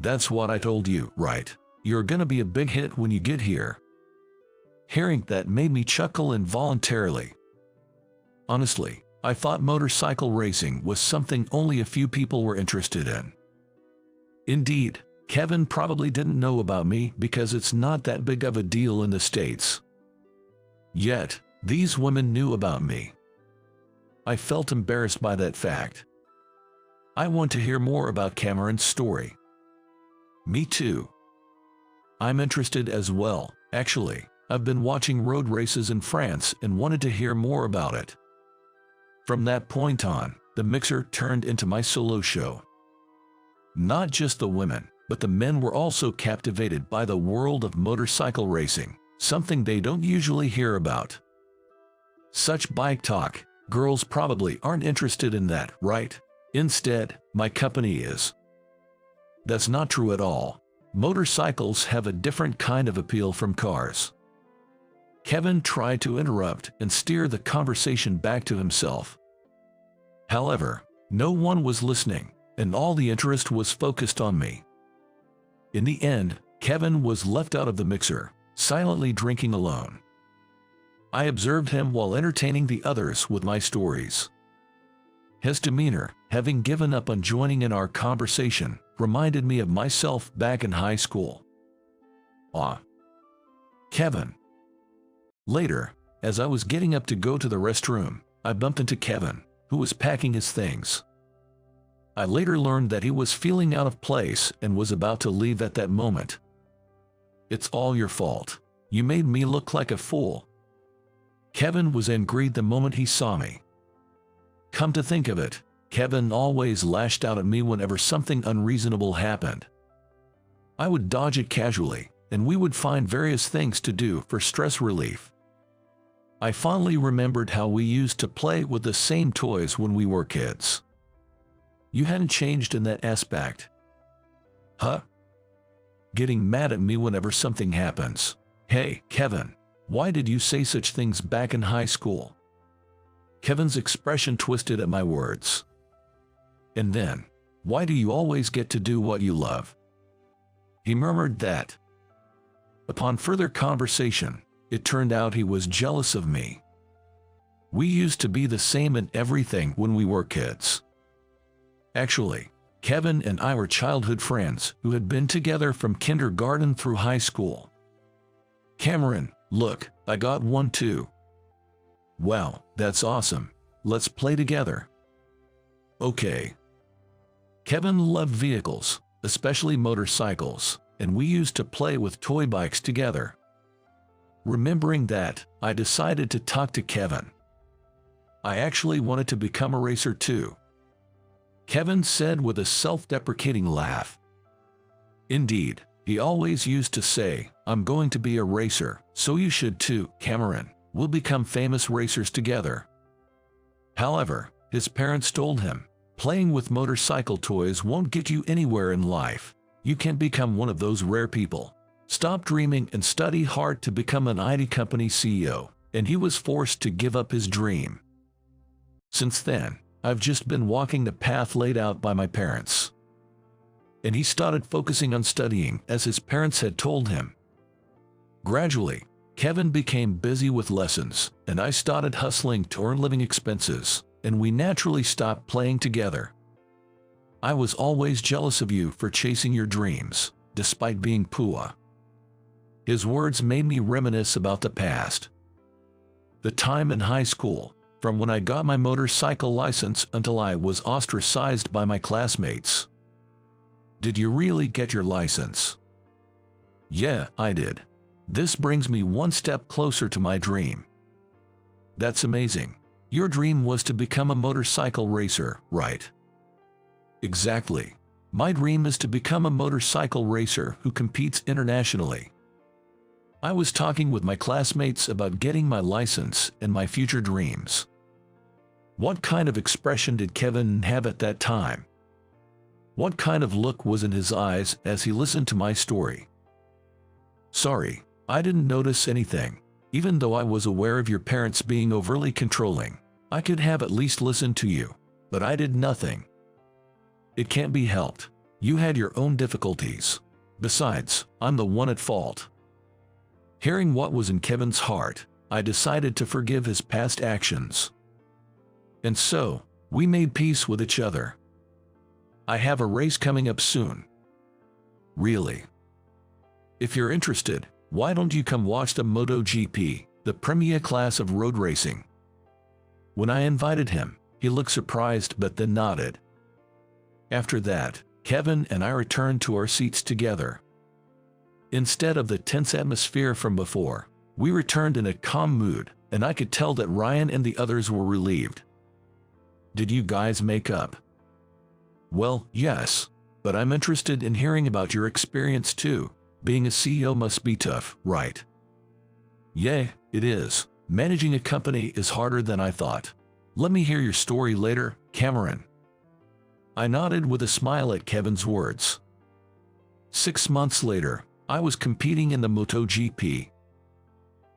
That's what I told you, right? You're gonna be a big hit when you get here. Hearing that made me chuckle involuntarily. Honestly, I thought motorcycle racing was something only a few people were interested in. Indeed, Kevin probably didn't know about me because it's not that big of a deal in the States. Yet, these women knew about me. I felt embarrassed by that fact. I want to hear more about Cameron's story. Me too. I'm interested as well, actually. I've been watching road races in France and wanted to hear more about it. From that point on, the mixer turned into my solo show. Not just the women, but the men were also captivated by the world of motorcycle racing, something they don't usually hear about. Such bike talk, girls probably aren't interested in that, right? Instead, my company is. That's not true at all. Motorcycles have a different kind of appeal from cars. Kevin tried to interrupt and steer the conversation back to himself. However, no one was listening, and all the interest was focused on me. In the end, Kevin was left out of the mixer, silently drinking alone. I observed him while entertaining the others with my stories. His demeanor, having given up on joining in our conversation, reminded me of myself back in high school. Kevin. Later, as I was getting up to go to the restroom, I bumped into Kevin, who was packing his things. I later learned that he was feeling out of place and was about to leave at that moment. "It's all your fault. You made me look like a fool." Kevin was angry the moment he saw me. Come to think of it, Kevin always lashed out at me whenever something unreasonable happened. I would dodge it casually, and we would find various things to do for stress relief. I fondly remembered how we used to play with the same toys when we were kids. You hadn't changed in that aspect. Huh? Getting mad at me whenever something happens. Hey, Kevin, why did you say such things back in high school? Kevin's expression twisted at my words. And then, why do you always get to do what you love? He murmured that. Upon further conversation, it turned out he was jealous of me. We used to be the same in everything when we were kids. Actually, Kevin and I were childhood friends who had been together from kindergarten through high school. Cameron, look, I got one too. Wow, that's awesome. Let's play together. Okay. Kevin loved vehicles, especially motorcycles, and we used to play with toy bikes together. Remembering that, I decided to talk to Kevin. I actually wanted to become a racer too. Kevin said with a self-deprecating laugh. Indeed, he always used to say, "I'm going to be a racer, so you should too, Cameron. We'll become famous racers together." However, his parents told him, "Playing with motorcycle toys won't get you anywhere in life. You can't become one of those rare people. Stop dreaming and study hard to become an IT company CEO," and he was forced to give up his dream. Since then, I've just been walking the path laid out by my parents. And he started focusing on studying as his parents had told him. Gradually, Kevin became busy with lessons, and I started hustling to earn living expenses, and we naturally stopped playing together. I was always jealous of you for chasing your dreams, despite being poor. His words made me reminisce about the past. The time in high school, from when I got my motorcycle license until I was ostracized by my classmates. Did you really get your license? Yeah, I did. This brings me one step closer to my dream. That's amazing. Your dream was to become a motorcycle racer, right? Exactly. My dream is to become a motorcycle racer who competes internationally. I was talking with my classmates about getting my license and my future dreams. What kind of expression did Kevin have at that time? What kind of look was in his eyes as he listened to my story? Sorry, I didn't notice anything. Even though I was aware of your parents being overly controlling, I could have at least listened to you, but I did nothing. It can't be helped. You had your own difficulties. Besides, I'm the one at fault. Hearing what was in Kevin's heart, I decided to forgive his past actions. And so, we made peace with each other. I have a race coming up soon. Really? If you're interested, why don't you come watch the MotoGP, the premier class of road racing? When I invited him, he looked surprised but then nodded. After that, Kevin and I returned to our seats together. Instead of the tense atmosphere from before, we returned in a calm mood, and I could tell that Ryan and the others were relieved. Did you guys make up? Well, yes, but I'm interested in hearing about your experience too. Being a CEO must be tough, right? Yeah, it is. Managing a company is harder than I thought. Let me hear your story later, Cameron. I nodded with a smile at Kevin's words. 6 months later, I was competing in the MotoGP.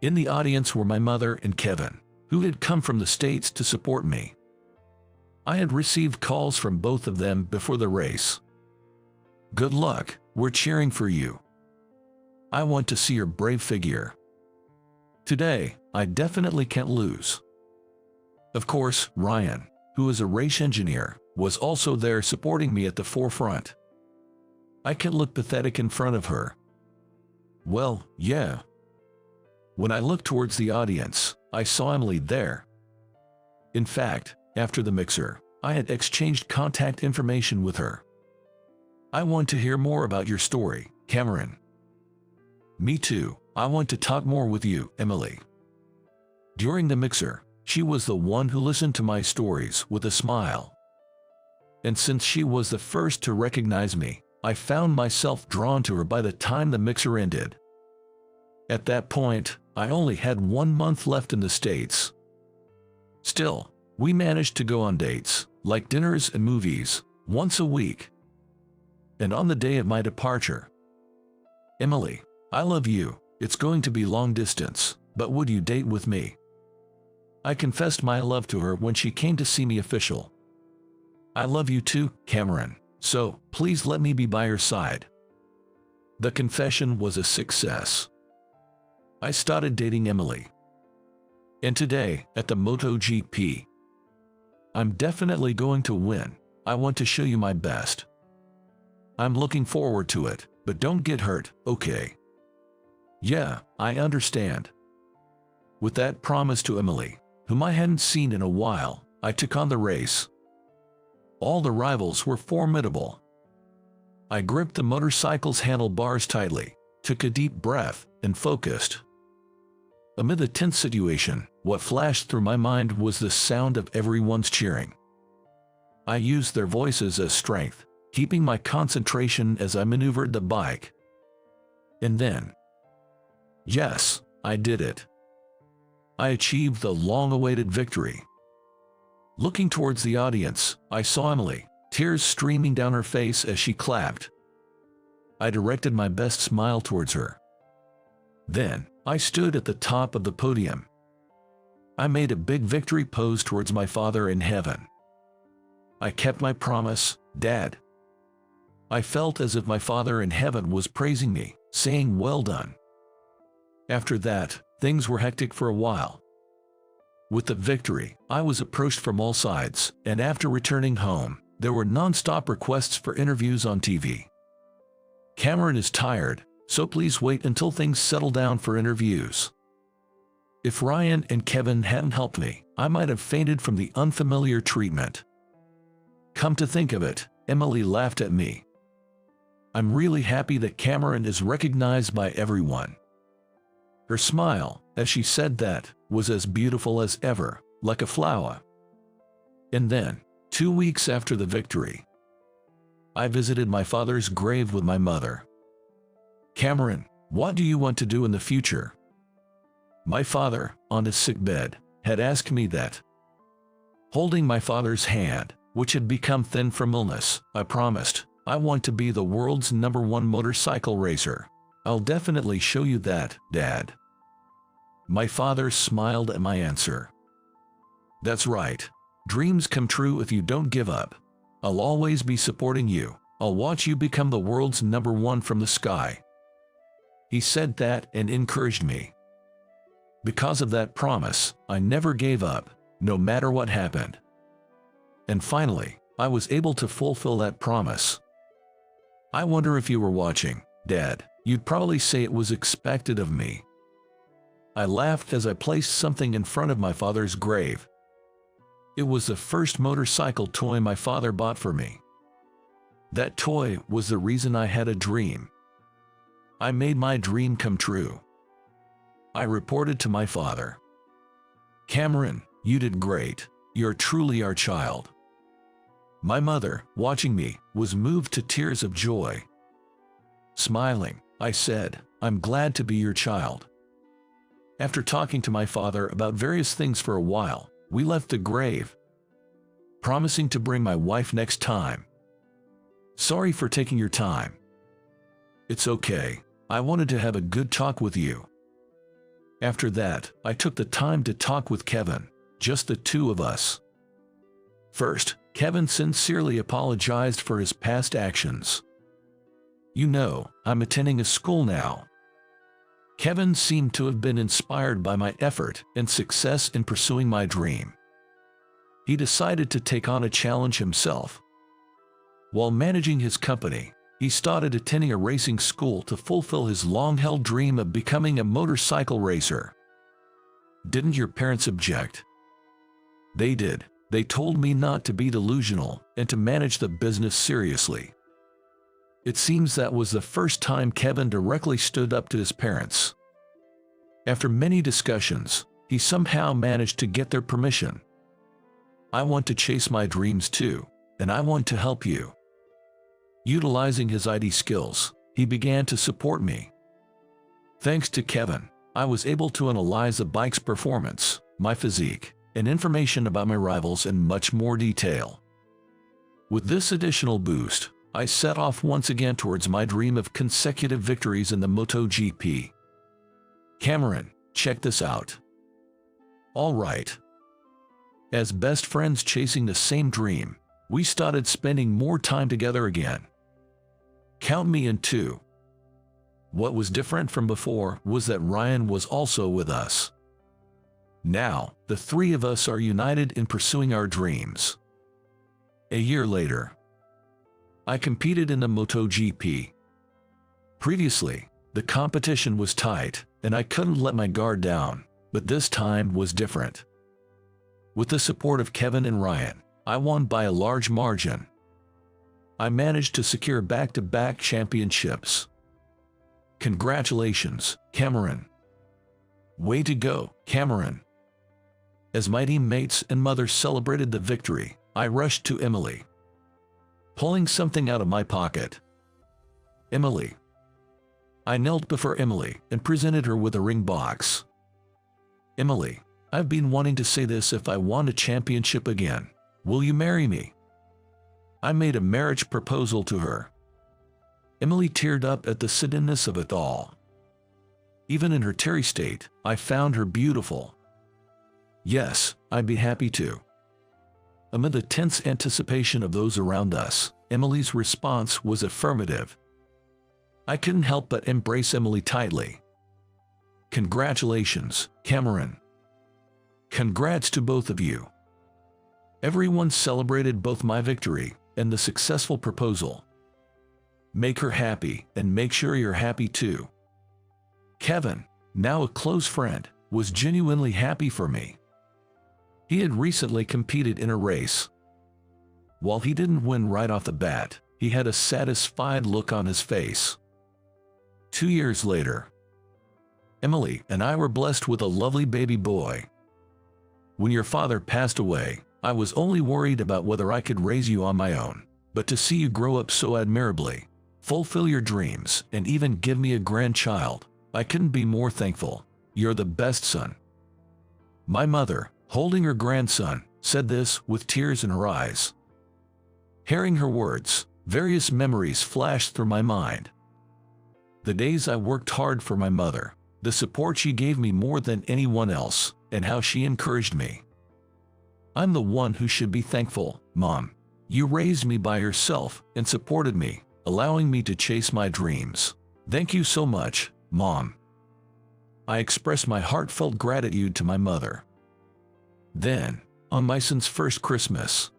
In the audience were my mother and Kevin, who had come from the States to support me. I had received calls from both of them before the race. Good luck, we're cheering for you. I want to see your brave figure. Today, I definitely can't lose. Of course, Ryan, who is a race engineer, was also there supporting me at the forefront. I can't look pathetic in front of her. Well, yeah. When I looked towards the audience, I saw Emily there. In fact, after the mixer, I had exchanged contact information with her. I want to hear more about your story, Cameron. Me too, I want to talk more with you, Emily. During the mixer, she was the one who listened to my stories with a smile. And since she was the first to recognize me, I found myself drawn to her by the time the mixer ended. At that point, I only had 1 month left in the States. Still, we managed to go on dates, like dinners and movies, once a week. And on the day of my departure, Emily, I love you, it's going to be long distance, but would you date with me? I confessed my love to her when she came to see me official. I love you too, Cameron, so please let me be by your side. The confession was a success. I started dating Emily. And today, at the MotoGP, I'm definitely going to win. I want to show you my best. I'm looking forward to it, but don't get hurt, okay? Yeah, I understand. With that promise to Emily, whom I hadn't seen in a while, I took on the race. All the rivals were formidable. I gripped the motorcycle's handlebars tightly, took a deep breath, and focused. Amid the tense situation, what flashed through my mind was the sound of everyone's cheering. I used their voices as strength, keeping my concentration as I maneuvered the bike. And then, yes, I did it. I achieved the long-awaited victory. Looking towards the audience, I saw Emily, tears streaming down her face as she clapped. I directed my best smile towards her. Then, I stood at the top of the podium. I made a big victory pose towards my Father in heaven. I kept my promise, Dad. I felt as if my Father in heaven was praising me, saying, "Well done." After that, things were hectic for a while. With the victory, I was approached from all sides, and after returning home, there were non-stop requests for interviews on TV. Cameron is tired, so please wait until things settle down for interviews. If Ryan and Kevin hadn't helped me, I might have fainted from the unfamiliar treatment. Come to think of it, Emily laughed at me. I'm really happy that Cameron is recognized by everyone. Her smile, as she said that, was as beautiful as ever, like a flower. And then, 2 weeks after the victory, I visited my father's grave with my mother. Cameron, what do you want to do in the future? My father, on his sickbed, had asked me that. Holding my father's hand, which had become thin from illness, I promised, I want to be the world's #1 motorcycle racer. I'll definitely show you that, Dad. My father smiled at my answer. That's right. Dreams come true if you don't give up. I'll always be supporting you. I'll watch you become the world's #1 from the sky. He said that and encouraged me. Because of that promise, I never gave up, no matter what happened. And finally, I was able to fulfill that promise. I wonder if you were watching, Dad, you'd probably say it was expected of me. I laughed as I placed something in front of my father's grave. It was the first motorcycle toy my father bought for me. That toy was the reason I had a dream. I made my dream come true. I reported to my father. Cameron, you did great. You're truly our child. My mother, watching me, was moved to tears of joy. Smiling, I said, I'm glad to be your child. After talking to my father about various things for a while, we left the grave, promising to bring my wife next time. Sorry for taking your time. It's okay. I wanted to have a good talk with you. After that, I took the time to talk with Kevin, just the two of us. First, Kevin sincerely apologized for his past actions. You know, I'm attending a school now. Kevin seemed to have been inspired by my effort and success in pursuing my dream. He decided to take on a challenge himself. While managing his company, he started attending a racing school to fulfill his long-held dream of becoming a motorcycle racer. Didn't your parents object? They did. They told me not to be delusional and to manage the business seriously. It seems that was the first time Kevin directly stood up to his parents. After many discussions, he somehow managed to get their permission. I want to chase my dreams too, and I want to help you. Utilizing his IT skills, he began to support me. Thanks to Kevin, I was able to analyze the bike's performance, my physique, and information about my rivals in much more detail. With this additional boost, I set off once again towards my dream of consecutive victories in the MotoGP. Cameron, check this out. All right. As best friends chasing the same dream, we started spending more time together again. Count me in too. What was different from before was that Ryan was also with us. Now, the three of us are united in pursuing our dreams. A year later, I competed in the MotoGP. Previously, the competition was tight, and I couldn't let my guard down, but this time was different. With the support of Kevin and Ryan, I won by a large margin. I managed to secure back-to-back championships. Congratulations, Cameron. Way to go, Cameron. As my teammates and mother celebrated the victory, I rushed to Emily, pulling something out of my pocket. Emily. I knelt before Emily and presented her with a ring box. Emily, I've been wanting to say this if I won a championship again. Will you marry me? I made a marriage proposal to her. Emily teared up at the suddenness of it all. Even in her teary state, I found her beautiful. Yes, I'd be happy to. Amid the tense anticipation of those around us, Emily's response was affirmative. I couldn't help but embrace Emily tightly. Congratulations, Cameron. Congrats to both of you. Everyone celebrated both my victory and the successful proposal. Make her happy and make sure you're happy too. Kevin, now a close friend, was genuinely happy for me. He had recently competed in a race. While he didn't win right off the bat, he had a satisfied look on his face. 2 years later, Emily and I were blessed with a lovely baby boy. When your father passed away, I was only worried about whether I could raise you on my own, but to see you grow up so admirably, fulfill your dreams, and even give me a grandchild, I couldn't be more thankful. You're the best son. My mother, holding her grandson, said this with tears in her eyes. Hearing her words, various memories flashed through my mind. The days I worked hard for my mother, the support she gave me more than anyone else, and how she encouraged me. I'm the one who should be thankful, Mom. You raised me by yourself and supported me, allowing me to chase my dreams. Thank you so much, Mom. I expressed my heartfelt gratitude to my mother. Then, on my son's first Christmas,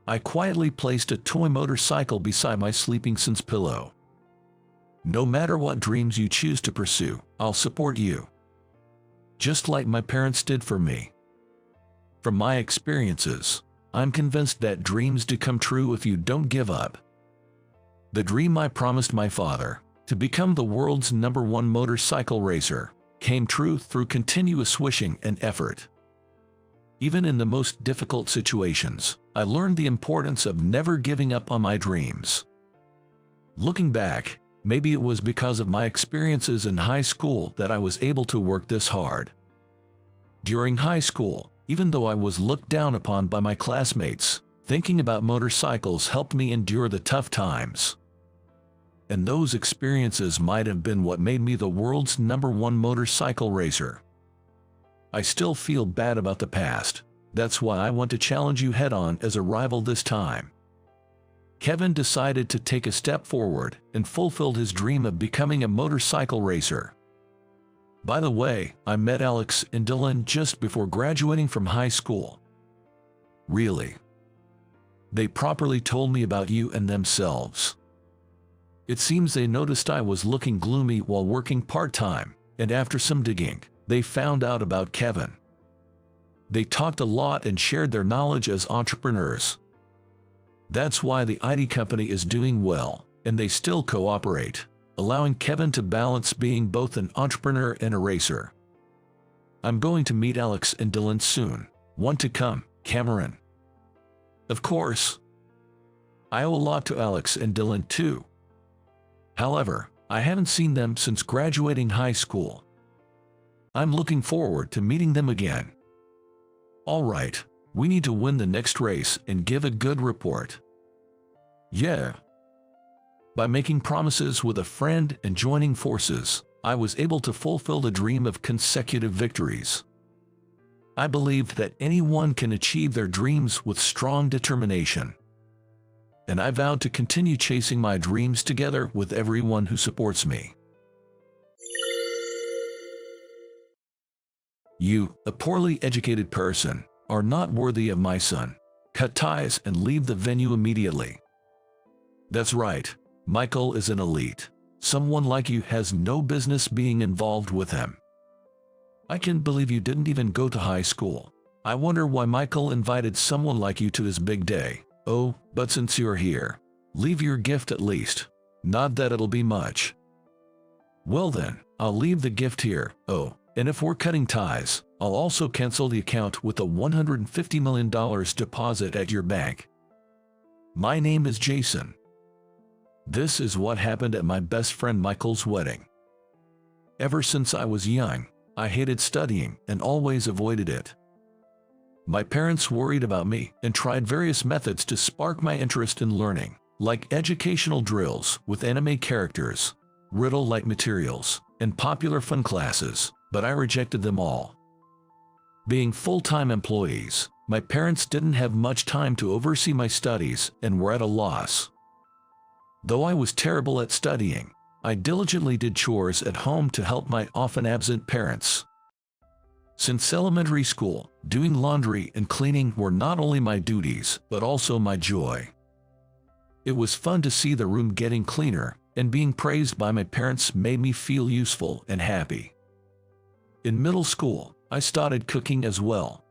I quietly placed a toy motorcycle beside my sleeping-sin's pillow. No matter what dreams you choose to pursue, I'll support you. Just like my parents did for me. From my experiences, I'm convinced that dreams do come true if you don't give up. The dream I promised my father, to become the world's #1 motorcycle racer, came true through continuous wishing and effort. Even in the most difficult situations, I learned the importance of never giving up on my dreams. Looking back, maybe it was because of my experiences in high school that I was able to work this hard. During high school, even though I was looked down upon by my classmates, thinking about motorcycles helped me endure the tough times. And those experiences might have been what made me the world's #1 motorcycle racer. I still feel bad about the past. That's why I want to challenge you head-on as a rival this time. Kevin decided to take a step forward and fulfilled his dream of becoming a motorcycle racer. By the way, I met Alex and Dylan just before graduating from high school. Really? They properly told me about you and themselves. It seems they noticed I was looking gloomy while working part-time, and after some digging, they found out about Kevin. They talked a lot and shared their knowledge as entrepreneurs. That's why the IT company is doing well, and they still cooperate, allowing Kevin to balance being both an entrepreneur and a racer. I'm going to meet Alex and Dylan soon. Want to come, Cameron? Of course. I owe a lot to Alex and Dylan too. However, I haven't seen them since graduating high school. I'm looking forward to meeting them again. All right, we need to win the next race and give a good report. Yeah. By making promises with a friend and joining forces, I was able to fulfill the dream of consecutive victories. I believe that anyone can achieve their dreams with strong determination. And I vowed to continue chasing my dreams together with everyone who supports me. You, a poorly educated person, are not worthy of my son. Cut ties and leave the venue immediately. That's right, Michael is an elite. Someone like you has no business being involved with him. I can't believe you didn't even go to high school. I wonder why Michael invited someone like you to his big day. Oh, but since you're here, leave your gift at least. Not that it'll be much. Well then, I'll leave the gift here. Oh, and if we're cutting ties, I'll also cancel the account with a $150 million deposit at your bank. My name is Jason. This is what happened at my best friend Michael's wedding. Ever since I was young, I hated studying and always avoided it. My parents worried about me and tried various methods to spark my interest in learning, like educational drills with anime characters, riddle-like materials, and popular fun classes, but I rejected them all. Being full-time employees, my parents didn't have much time to oversee my studies and were at a loss. Though I was terrible at studying, I diligently did chores at home to help my often absent parents. Since elementary school, doing laundry and cleaning were not only my duties, but also my joy. It was fun to see the room getting cleaner, and being praised by my parents made me feel useful and happy. In middle school, I started cooking as well.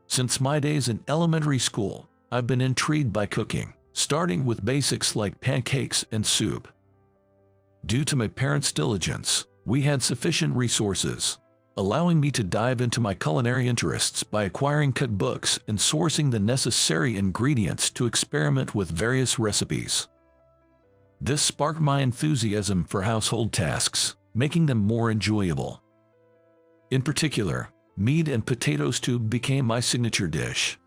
Since my days in elementary school, I've been intrigued by cooking, starting with basics like pancakes and soup. Due to my parents' diligence, we had sufficient resources, allowing me to dive into my culinary interests by acquiring cookbooks and sourcing the necessary ingredients to experiment with various recipes. This sparked my enthusiasm for household tasks, making them more enjoyable. In particular, meat and potato stew became my signature dish.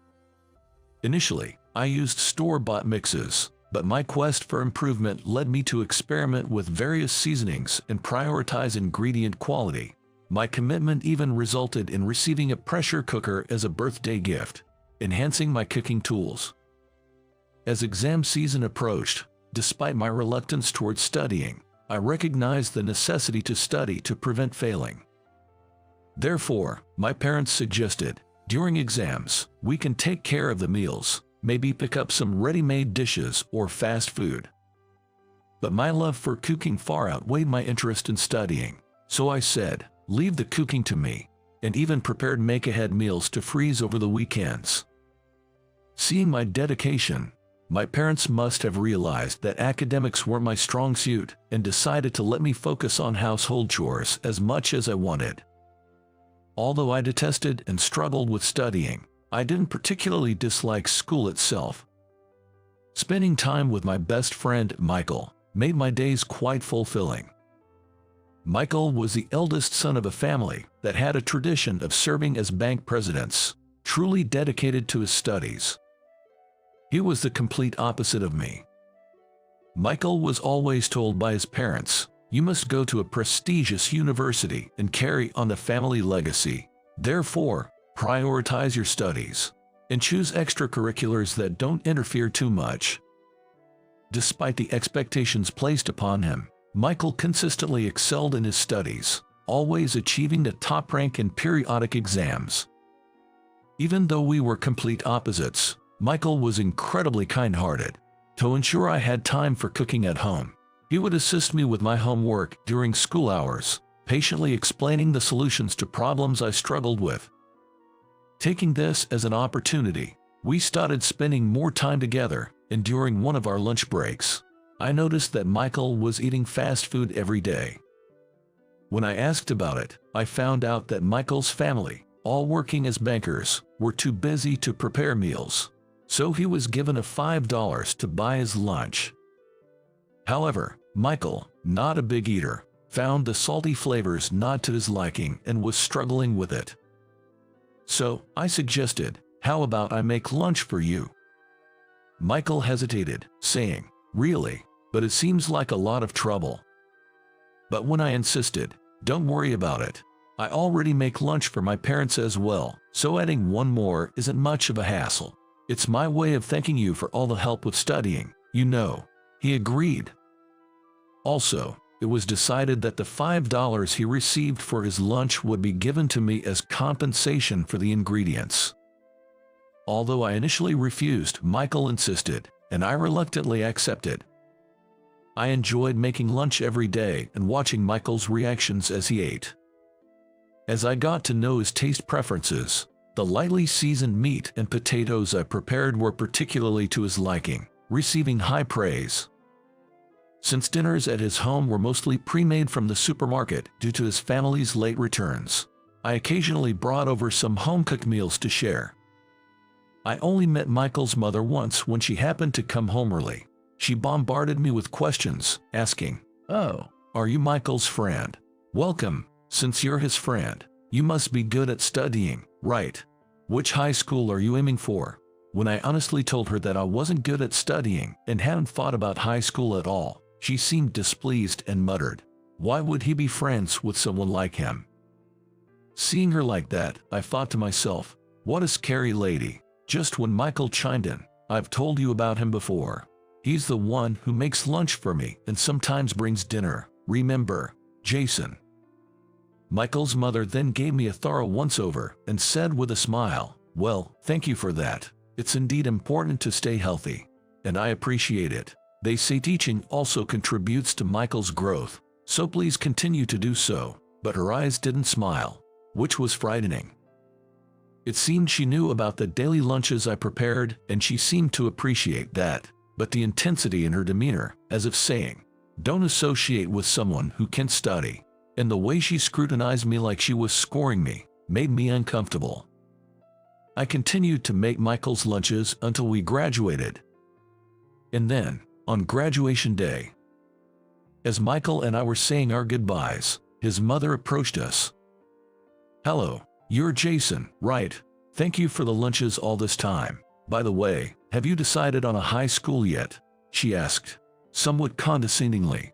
Initially, I used store-bought mixes, but my quest for improvement led me to experiment with various seasonings and prioritize ingredient quality. My commitment even resulted in receiving a pressure cooker as a birthday gift, enhancing my cooking tools. As exam season approached, despite my reluctance towards studying, I recognized the necessity to study to prevent failing. Therefore, my parents suggested, during exams, we can take care of the meals, maybe pick up some ready-made dishes or fast food. But my love for cooking far outweighed my interest in studying, so I said, leave the cooking to me, and even prepared make-ahead meals to freeze over the weekends. Seeing my dedication, my parents must have realized that academics weren't my strong suit and decided to let me focus on household chores as much as I wanted. Although I detested and struggled with studying, I didn't particularly dislike school itself. Spending time with my best friend, Michael, made my days quite fulfilling. Michael was the eldest son of a family that had a tradition of serving as bank presidents, truly dedicated to his studies. He was the complete opposite of me. Michael was always told by his parents, "You must go to a prestigious university and carry on the family legacy. Therefore, prioritize your studies and choose extracurriculars that don't interfere too much." Despite the expectations placed upon him, Michael consistently excelled in his studies, always achieving the top rank in periodic exams. Even though we were complete opposites, Michael was incredibly kind-hearted. To ensure I had time for cooking at home, he would assist me with my homework during school hours, patiently explaining the solutions to problems I struggled with. Taking this as an opportunity, we started spending more time together, and during one of our lunch breaks, I noticed that Michael was eating fast food every day. When I asked about it, I found out that Michael's family, all working as bankers, were too busy to prepare meals, so he was given a $5 to buy his lunch. However, Michael, not a big eater, found the salty flavors not to his liking and was struggling with it. So, I suggested, "How about I make lunch for you?" Michael hesitated, saying, "Really? But it seems like a lot of trouble." But when I insisted, "Don't worry about it. I already make lunch for my parents as well, so adding one more isn't much of a hassle. It's my way of thanking you for all the help with studying, you know." He agreed. Also, it was decided that the $5 he received for his lunch would be given to me as compensation for the ingredients. Although I initially refused, Michael insisted, and I reluctantly accepted. I enjoyed making lunch every day and watching Michael's reactions as he ate. As I got to know his taste preferences, the lightly seasoned meat and potatoes I prepared were particularly to his liking, receiving high praise. Since dinners at his home were mostly pre-made from the supermarket due to his family's late returns, I occasionally brought over some home-cooked meals to share. I only met Michael's mother once when she happened to come home early. She bombarded me with questions, asking, "Oh, are you Michael's friend? Welcome, since you're his friend. You must be good at studying, right? Which high school are you aiming for?" When I honestly told her that I wasn't good at studying and hadn't thought about high school at all, she seemed displeased and muttered, "Why would he be friends with someone like him?" Seeing her like that, I thought to myself, what a scary lady. Just when Michael chimed in, "I've told you about him before. He's the one who makes lunch for me and sometimes brings dinner. Remember, Jason." Michael's mother then gave me a thorough once-over and said with a smile, "Well, thank you for that. It's indeed important to stay healthy, and I appreciate it. They say teaching also contributes to Michael's growth, so please continue to do so." But her eyes didn't smile, which was frightening. It seemed she knew about the daily lunches I prepared, and she seemed to appreciate that, but the intensity in her demeanor, as if saying, "Don't associate with someone who can't study," and the way she scrutinized me like she was scoring me, made me uncomfortable. I continued to make Michael's lunches until we graduated. And then, on graduation day, as Michael and I were saying our goodbyes, his mother approached us. "Hello, you're Jason, right? Thank you for the lunches all this time. By the way, have you decided on a high school yet?" she asked, somewhat condescendingly.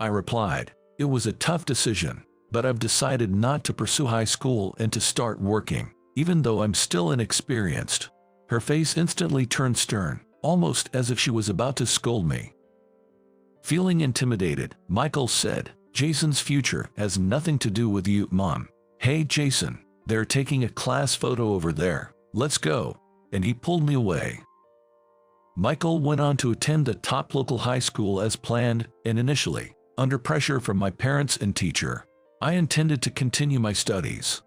I replied, "It was a tough decision, but I've decided not to pursue high school and to start working, even though I'm still inexperienced." Her face instantly turned stern, almost as if she was about to scold me. Feeling intimidated, Michael said, "Jason's future has nothing to do with you, Mom. Hey Jason, they're taking a class photo over there. Let's go." and he pulled me away. Michael went on to attend a top local high school as planned, and initially, under pressure from my parents and teacher, I intended to continue my studies.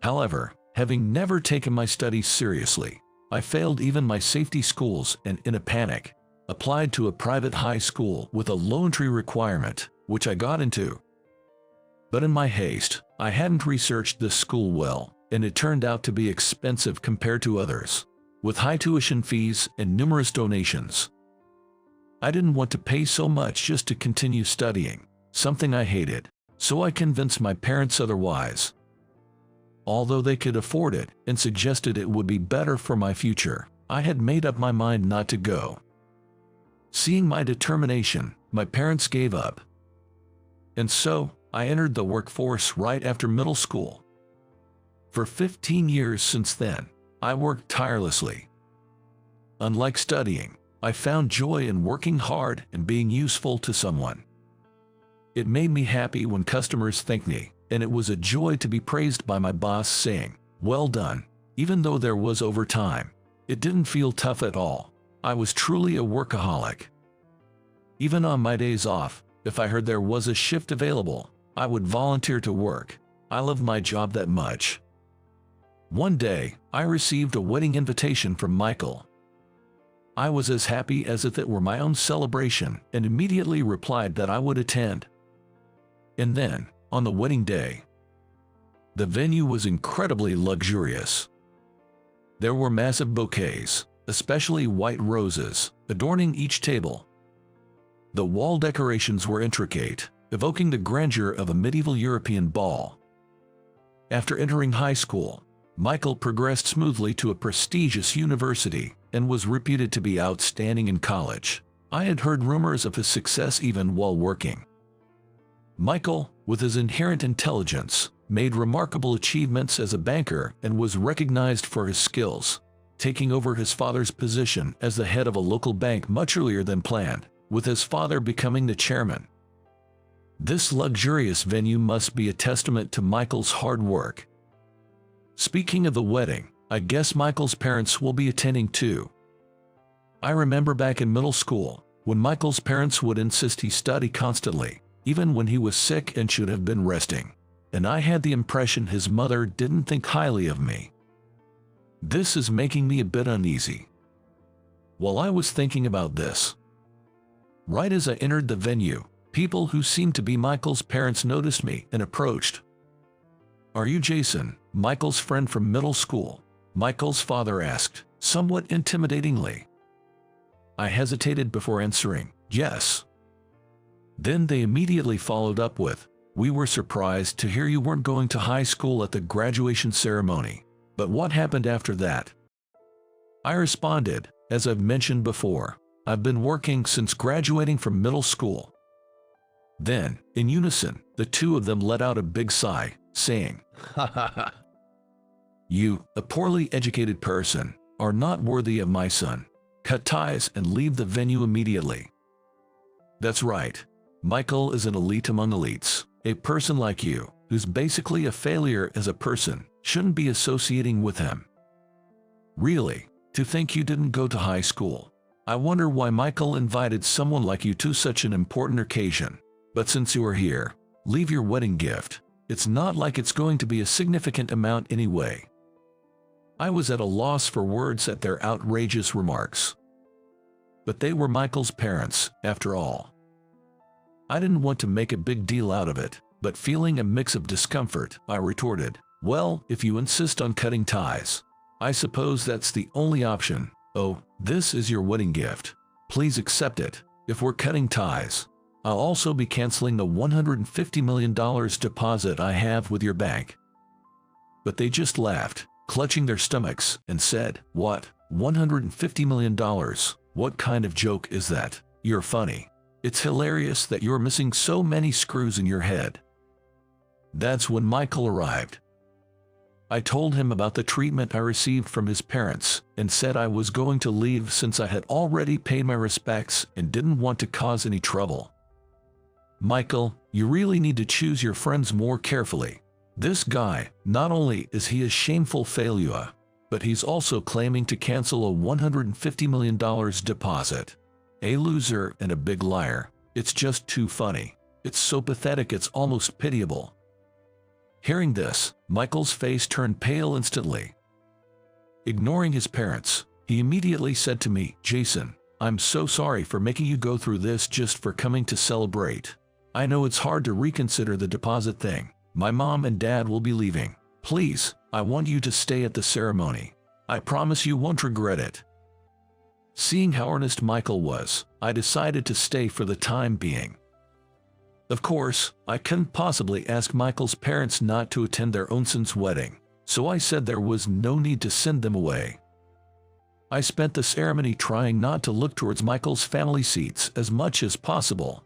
However, having never taken my studies seriously, I failed even my safety schools and, in a panic, applied to a private high school with a low entry requirement, which I got into. But in my haste, I hadn't researched this school well, and it turned out to be expensive compared to others, with high tuition fees and numerous donations. I didn't want to pay so much just to continue studying, something I hated, so I convinced my parents otherwise. Although they could afford it and suggested it would be better for my future, I had made up my mind not to go. Seeing my determination, my parents gave up. And so, I entered the workforce right after middle school. For 15 years since then, I worked tirelessly. Unlike studying, I found joy in working hard and being useful to someone. It made me happy when customers thanked me, and it was a joy to be praised by my boss saying, "Well done." Even though there was overtime, it didn't feel tough at all. I was truly a workaholic. Even on my days off, if I heard there was a shift available, I would volunteer to work. I loved my job that much. One day, I received a wedding invitation from Michael. I was as happy as if it were my own celebration and immediately replied that I would attend. And then, on the wedding day, the venue was incredibly luxurious. There were massive bouquets, especially white roses, adorning each table. The wall decorations were intricate, evoking the grandeur of a medieval European ball. After entering high school, Michael progressed smoothly to a prestigious university and was reputed to be outstanding in college. I had heard rumors of his success even while working. Michael, with his inherent intelligence, made remarkable achievements as a banker and was recognized for his skills, taking over his father's position as the head of a local bank much earlier than planned, with his father becoming the chairman. This luxurious venue must be a testament to Michael's hard work. Speaking of the wedding, I guess Michael's parents will be attending too. I remember back in middle school, when Michael's parents would insist he study constantly, even when he was sick and should have been resting, and I had the impression his mother didn't think highly of me. This is making me a bit uneasy. While I was thinking about this, right as I entered the venue, people who seemed to be Michael's parents noticed me and approached. "Are you Jason, Michael's friend from middle school?" Michael's father asked, somewhat intimidatingly. I hesitated before answering, "Yes." Then they immediately followed up with, "We were surprised to hear you weren't going to high school at the graduation ceremony, but what happened after that?" I responded, "As I've mentioned before, I've been working since graduating from middle school." Then, in unison, the two of them let out a big sigh, saying, "Ha ha ha. You, a poorly educated person, are not worthy of my son. Cut ties and leave the venue immediately." That's right. Michael is an elite among elites. A person like you, who's basically a failure as a person, shouldn't be associating with him. Really, to think you didn't go to high school. I wonder why Michael invited someone like you to such an important occasion. But since you are here, leave your wedding gift. It's not like it's going to be a significant amount anyway. I was at a loss for words at their outrageous remarks. But they were Michael's parents, after all. I didn't want to make a big deal out of it, but feeling a mix of discomfort, I retorted, "Well, if you insist on cutting ties, I suppose that's the only option. Oh, this is your wedding gift. Please accept it. If we're cutting ties, I'll also be canceling the $150 million deposit I have with your bank." But they just laughed, clutching their stomachs, and said, "What? $150 million? What kind of joke is that? You're funny. It's hilarious that you're missing so many screws in your head." That's when Michael arrived. I told him about the treatment I received from his parents and said I was going to leave since I had already paid my respects and didn't want to cause any trouble. "Michael, you really need to choose your friends more carefully. This guy, not only is he a shameful failure, but he's also claiming to cancel a $150 million deposit. A loser and a big liar. It's just too funny. It's so pathetic it's almost pitiable. Hearing this, Michael's face turned pale instantly. Ignoring his parents, he immediately said to me, "Jason, I'm so sorry for making you go through this just for coming to celebrate. I know it's hard to reconsider the deposit thing. My mom and dad will be leaving. Please, I want you to stay at the ceremony. I promise you won't regret it." Seeing how earnest Michael was, I decided to stay for the time being. Of course, I couldn't possibly ask Michael's parents not to attend their own son's wedding, so I said there was no need to send them away. I spent the ceremony trying not to look towards Michael's family seats as much as possible.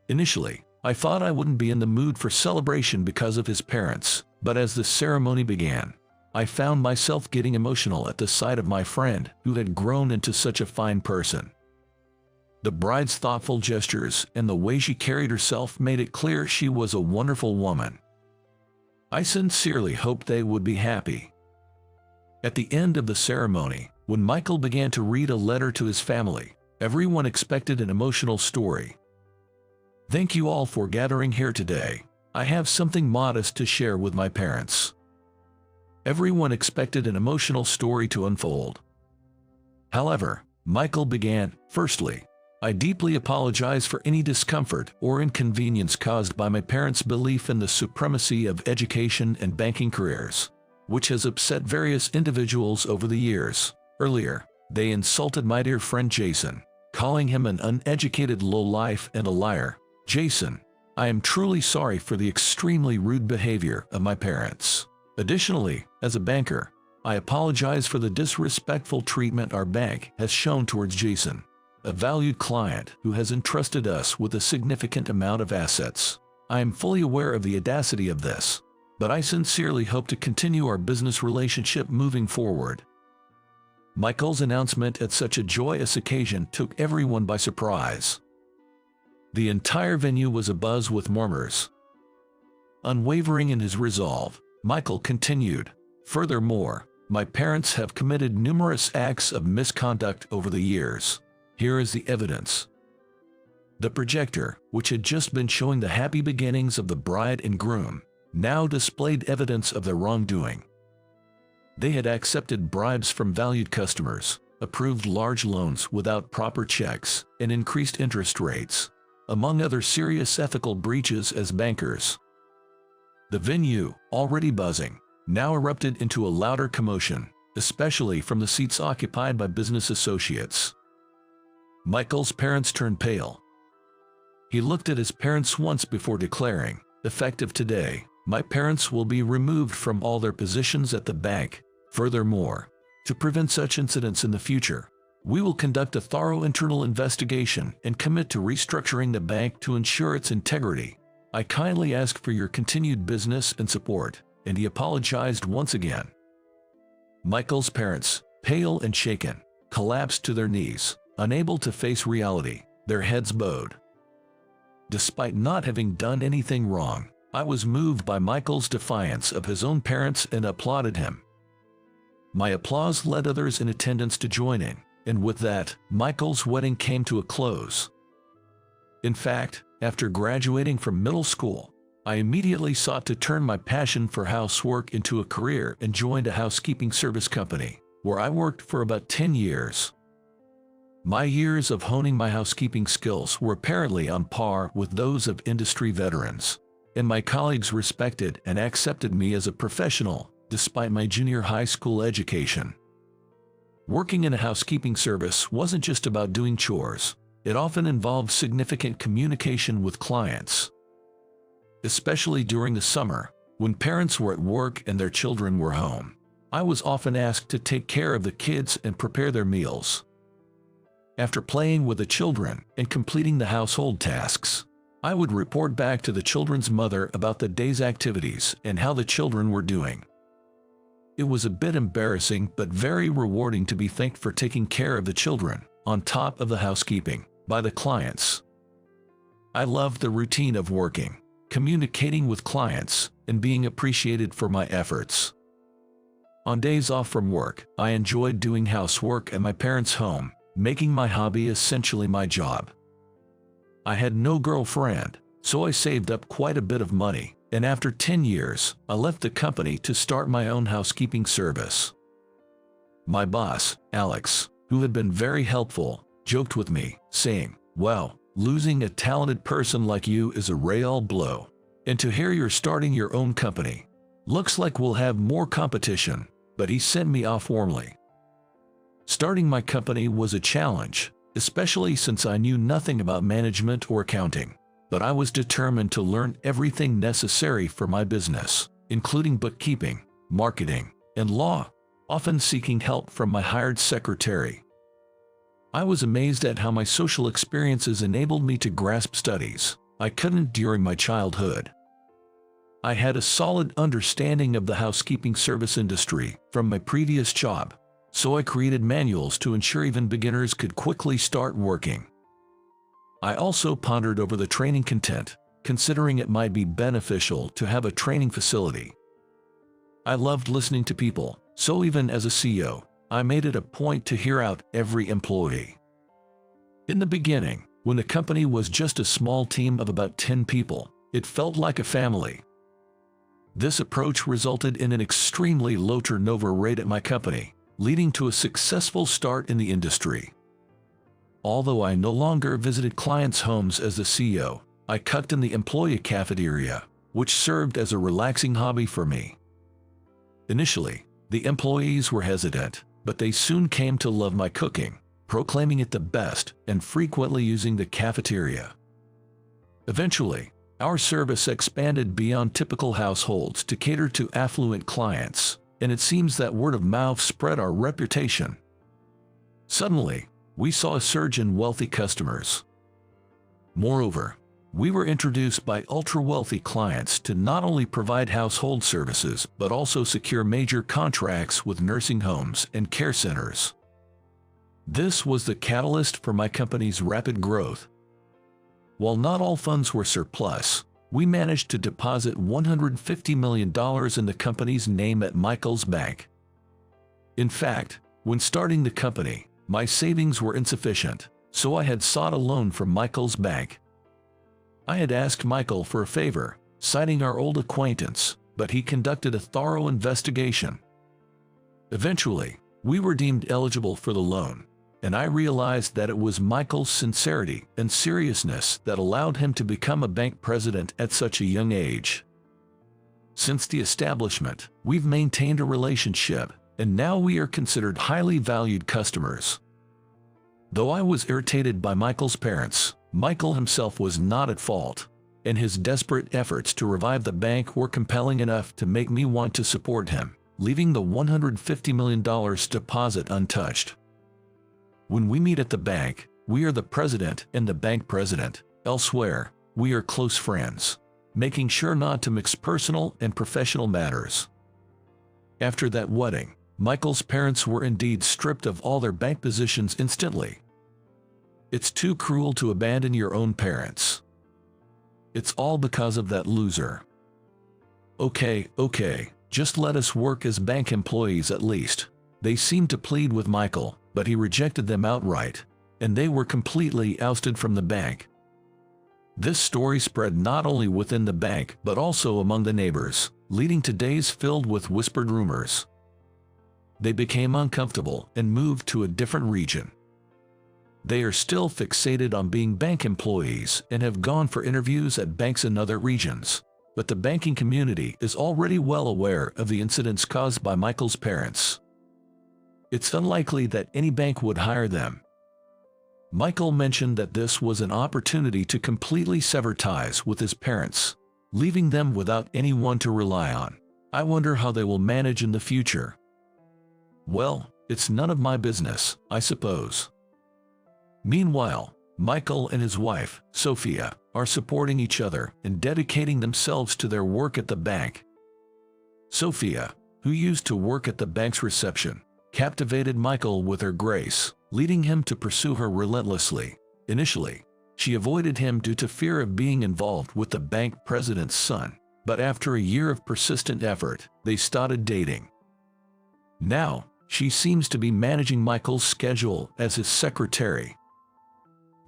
Initially, I thought I wouldn't be in the mood for celebration because of his parents, but as the ceremony began, I found myself getting emotional at the sight of my friend who had grown into such a fine person. The bride's thoughtful gestures and the way she carried herself made it clear she was a wonderful woman. I sincerely hoped they would be happy. At the end of the ceremony, when Michael began to read a letter to his family, everyone expected an emotional story. "Thank you all for gathering here today. I have something modest to share with my parents." Everyone expected an emotional story to unfold. However, Michael began, "Firstly, I deeply apologize for any discomfort or inconvenience caused by my parents' belief in the supremacy of education and banking careers, which has upset various individuals over the years. Earlier, they insulted my dear friend Jason, calling him an uneducated lowlife and a liar. Jason, I am truly sorry for the extremely rude behavior of my parents. Additionally, as a banker, I apologize for the disrespectful treatment our bank has shown towards Jason, a valued client who has entrusted us with a significant amount of assets. I am fully aware of the audacity of this, but I sincerely hope to continue our business relationship moving forward." Michael's announcement at such a joyous occasion took everyone by surprise. The entire venue was abuzz with murmurs. Unwavering in his resolve, Michael continued, "Furthermore, my parents have committed numerous acts of misconduct over the years. Here is the evidence." The projector, which had just been showing the happy beginnings of the bride and groom, now displayed evidence of their wrongdoing. They had accepted bribes from valued customers, approved large loans without proper checks, and increased interest rates, among other serious ethical breaches as bankers. The venue, already buzzing, now erupted into a louder commotion, especially from the seats occupied by business associates. Michael's parents turned pale. He looked at his parents once before declaring, "Effective today, my parents will be removed from all their positions at the bank. Furthermore, to prevent such incidents in the future, we will conduct a thorough internal investigation and commit to restructuring the bank to ensure its integrity. I kindly ask for your continued business and support," and he apologized once again. Michael's parents, pale and shaken, collapsed to their knees, unable to face reality, their heads bowed. Despite not having done anything wrong, I was moved by Michael's defiance of his own parents and applauded him. My applause led others in attendance to join in, and with that, Michael's wedding came to a close. In fact, after graduating from middle school, I immediately sought to turn my passion for housework into a career and joined a housekeeping service company, where I worked for about 10 years. My years of honing my housekeeping skills were apparently on par with those of industry veterans, and my colleagues respected and accepted me as a professional, despite my junior high school education. Working in a housekeeping service wasn't just about doing chores. It often involved significant communication with clients. Especially during the summer, when parents were at work and their children were home, I was often asked to take care of the kids and prepare their meals. After playing with the children and completing the household tasks, I would report back to the children's mother about the day's activities and how the children were doing. It was a bit embarrassing but very rewarding to be thanked for taking care of the children, on top of the housekeeping, by the clients. I loved the routine of working, communicating with clients, and being appreciated for my efforts. On days off from work, I enjoyed doing housework at my parents' home, making my hobby essentially my job. I had no girlfriend, so I saved up quite a bit of money, and after 10 years, I left the company to start my own housekeeping service. My boss, Alex, who had been very helpful, joked with me, saying, "Well, losing a talented person like you is a real blow. And to hear you're starting your own company. Looks like we'll have more competition," but he sent me off warmly. Starting my company was a challenge, especially since I knew nothing about management or accounting, but I was determined to learn everything necessary for my business, including bookkeeping, marketing, and law, often seeking help from my hired secretary. I was amazed at how my social experiences enabled me to grasp studies I couldn't during my childhood. I had a solid understanding of the housekeeping service industry from my previous job, so I created manuals to ensure even beginners could quickly start working. I also pondered over the training content, considering it might be beneficial to have a training facility. I loved listening to people, so even as a CEO, I made it a point to hear out every employee. In the beginning, when the company was just a small team of about 10 people, it felt like a family. This approach resulted in an extremely low turnover rate at my company, leading to a successful start in the industry. Although I no longer visited clients' homes as the CEO, I cooked in the employee cafeteria, which served as a relaxing hobby for me. Initially, the employees were hesitant, but they soon came to love my cooking, proclaiming it the best and frequently using the cafeteria. Eventually, our service expanded beyond typical households to cater to affluent clients, and it seems that word of mouth spread our reputation. Suddenly, we saw a surge in wealthy customers. Moreover, we were introduced by ultra-wealthy clients to not only provide household services but also secure major contracts with nursing homes and care centers. This was the catalyst for my company's rapid growth. While not all funds were surplus, we managed to deposit $150 million in the company's name at Michael's Bank. In fact, when starting the company, my savings were insufficient, so I had sought a loan from Michael's Bank. I had asked Michael for a favor, citing our old acquaintance, but he conducted a thorough investigation. Eventually, we were deemed eligible for the loan, and I realized that it was Michael's sincerity and seriousness that allowed him to become a bank president at such a young age. Since the establishment, we've maintained a relationship, and now we are considered highly valued customers. Though I was irritated by Michael's parents, Michael himself was not at fault, and his desperate efforts to revive the bank were compelling enough to make me want to support him, leaving the $150 million deposit untouched. When we meet at the bank, we are the president and the bank president. Elsewhere, we are close friends, making sure not to mix personal and professional matters. After that wedding, Michael's parents were indeed stripped of all their bank positions instantly. It's too cruel to abandon your own parents. It's all because of that loser. Okay, just let us work as bank employees at least. They seemed to plead with Michael, but he rejected them outright, and they were completely ousted from the bank. This story spread not only within the bank but also among the neighbors, leading to days filled with whispered rumors. They became uncomfortable and moved to a different region. They are still fixated on being bank employees and have gone for interviews at banks in other regions, but the banking community is already well aware of the incidents caused by Michael's parents. It's unlikely that any bank would hire them. Michael mentioned that this was an opportunity to completely sever ties with his parents, leaving them without anyone to rely on. I wonder how they will manage in the future. Well, it's none of my business, I suppose. Meanwhile, Michael and his wife, Sophia, are supporting each other and dedicating themselves to their work at the bank. Sophia, who used to work at the bank's reception, captivated Michael with her grace, leading him to pursue her relentlessly. Initially, she avoided him due to fear of being involved with the bank president's son, but after a year of persistent effort, they started dating. Now, she seems to be managing Michael's schedule as his secretary.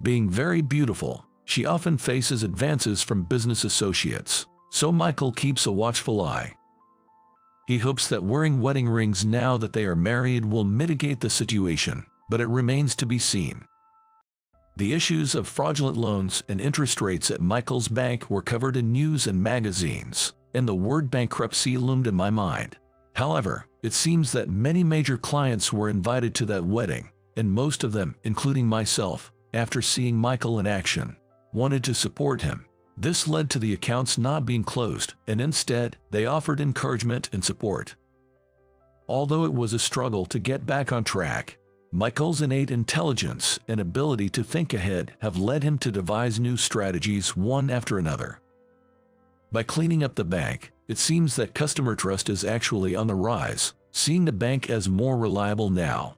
Being very beautiful, she often faces advances from business associates, so Michael keeps a watchful eye. He hopes that wearing wedding rings now that they are married will mitigate the situation, but it remains to be seen. The issues of fraudulent loans and interest rates at Michael's bank were covered in news and magazines, and the word bankruptcy loomed in my mind. However, it seems that many major clients were invited to that wedding, and most of them, including myself, after seeing Michael in action, wanted to support him. This led to the accounts not being closed, and instead, they offered encouragement and support. Although it was a struggle to get back on track, Michael's innate intelligence and ability to think ahead have led him to devise new strategies one after another. By cleaning up the bank, it seems that customer trust is actually on the rise, seeing the bank as more reliable now.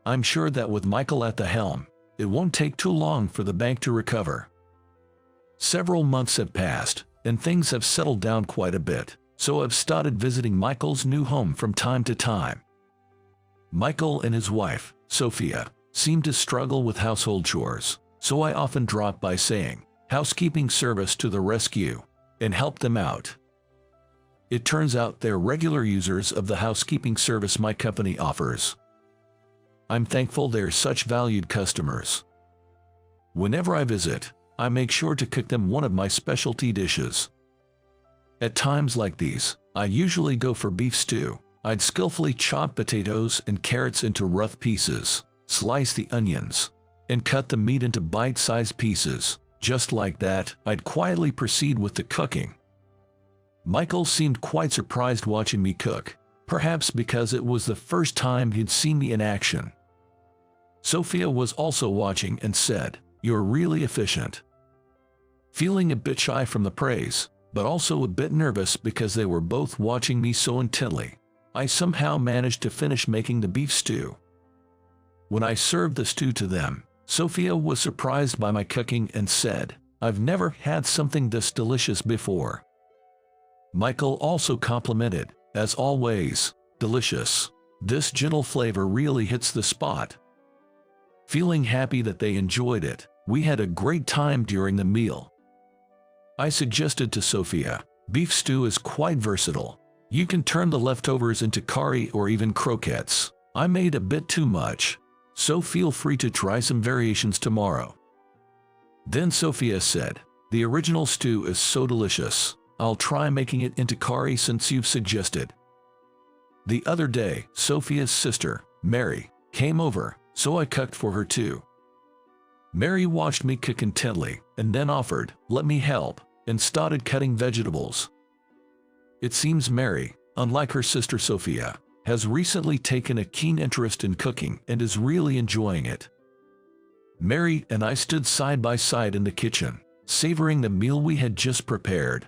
I'm sure that with Michael at the helm, it won't take too long for the bank to recover. Several months have passed, and things have settled down quite a bit, so I've started visiting Michael's new home from time to time. Michael and his wife, Sophia, seem to struggle with household chores, so I often drop by saying, "Housekeeping service to the rescue," and help them out. It turns out they're regular users of the housekeeping service my company offers. I'm thankful they're such valued customers. Whenever I visit, I make sure to cook them one of my specialty dishes. At times like these, I usually go for beef stew. I'd skillfully chop potatoes and carrots into rough pieces, slice the onions, and cut the meat into bite-sized pieces. Just like that, I'd quietly proceed with the cooking. Michael seemed quite surprised watching me cook, perhaps because it was the first time he'd seen me in action. Sophia was also watching and said, "You're really efficient." Feeling a bit shy from the praise, but also a bit nervous because they were both watching me so intently, I somehow managed to finish making the beef stew. When I served the stew to them, Sophia was surprised by my cooking and said, "I've never had something this delicious before." Michael also complimented, "As always, delicious. This gentle flavor really hits the spot." Feeling happy that they enjoyed it, we had a great time during the meal. I suggested to Sophia, "Beef stew is quite versatile. You can turn the leftovers into curry or even croquettes. I made a bit too much, so feel free to try some variations tomorrow." Then Sophia said, "The original stew is so delicious. I'll try making it into curry since you've suggested." The other day, Sophia's sister, Mary, came over, so I cooked for her too. Mary watched me cook intently, and then offered, "Let me help," and started cutting vegetables. It seems Mary, unlike her sister Sophia, has recently taken a keen interest in cooking and is really enjoying it. Mary and I stood side by side in the kitchen, savoring the meal we had just prepared.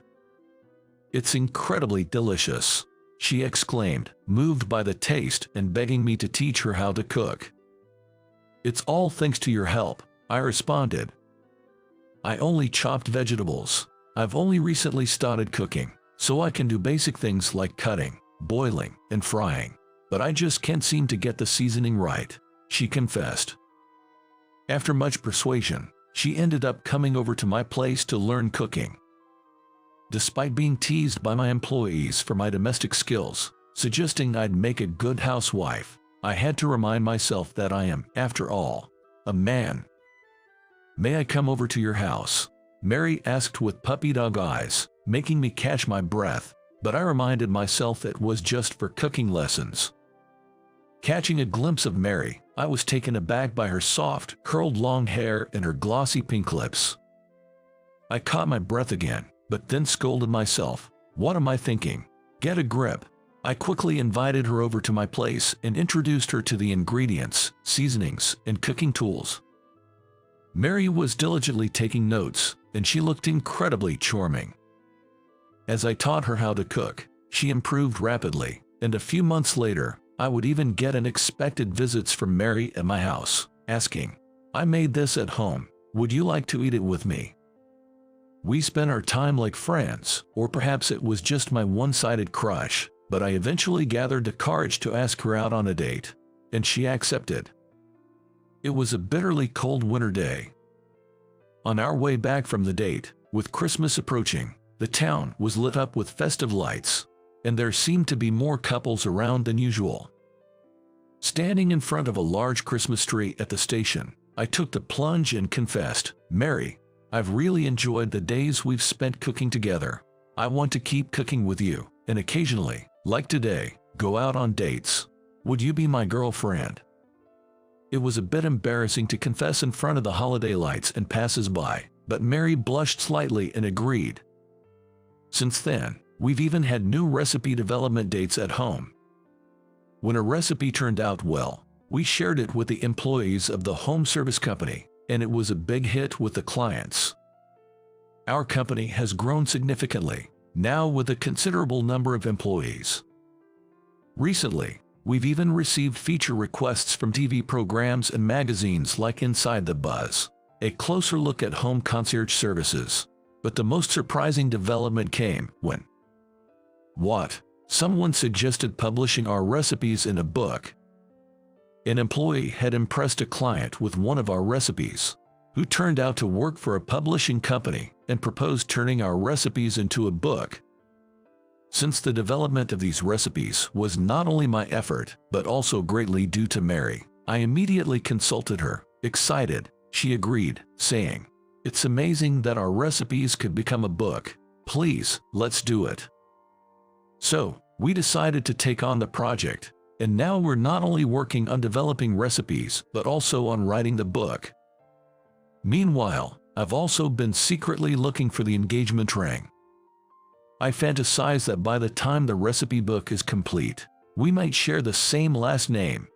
"It's incredibly delicious," she exclaimed, moved by the taste and begging me to teach her how to cook. "It's all thanks to your help," I responded. "I only chopped vegetables. I've only recently started cooking, so I can do basic things like cutting, boiling, and frying, but I just can't seem to get the seasoning right," she confessed. After much persuasion, she ended up coming over to my place to learn cooking. Despite being teased by my employees for my domestic skills, suggesting I'd make a good housewife, I had to remind myself that I am, after all, a man. "May I come over to your house?" Mary asked with puppy dog eyes, making me catch my breath, but I reminded myself it was just for cooking lessons. Catching a glimpse of Mary, I was taken aback by her soft, curled long hair and her glossy pink lips. I caught my breath again, but then scolded myself. What am I thinking? Get a grip. I quickly invited her over to my place and introduced her to the ingredients, seasonings, and cooking tools. Mary was diligently taking notes, and she looked incredibly charming. As I taught her how to cook, she improved rapidly, and a few months later, I would even get unexpected visits from Mary at my house, asking, "I made this at home. Would you like to eat it with me?" We spent our time like friends, or perhaps it was just my one-sided crush, but I eventually gathered the courage to ask her out on a date, and she accepted. It was a bitterly cold winter day. On our way back from the date, with Christmas approaching, the town was lit up with festive lights, and there seemed to be more couples around than usual. Standing in front of a large Christmas tree at the station, I took the plunge and confessed, "Mary, I've really enjoyed the days we've spent cooking together. I want to keep cooking with you, and occasionally, like today, go out on dates. Would you be my girlfriend?" It was a bit embarrassing to confess in front of the holiday lights and passers-by, but Mary blushed slightly and agreed. Since then, we've even had new recipe development dates at home. When a recipe turned out well, we shared it with the employees of the home service company, and it was a big hit with the clients. Our company has grown significantly, now with a considerable number of employees. Recently, we've even received feature requests from TV programs and magazines like Inside the Buzz, a closer look at home concierge services. But the most surprising development came when someone suggested publishing our recipes in a book. An employee had impressed a client with one of our recipes, who turned out to work for a publishing company and proposed turning our recipes into a book. Since the development of these recipes was not only my effort, but also greatly due to Mary, I immediately consulted her. Excited, she agreed, saying, "It's amazing that our recipes could become a book. Please, let's do it." So, we decided to take on the project, and now we're not only working on developing recipes, but also on writing the book. Meanwhile, I've also been secretly looking for the engagement ring. I fantasize that by the time the recipe book is complete, we might share the same last name.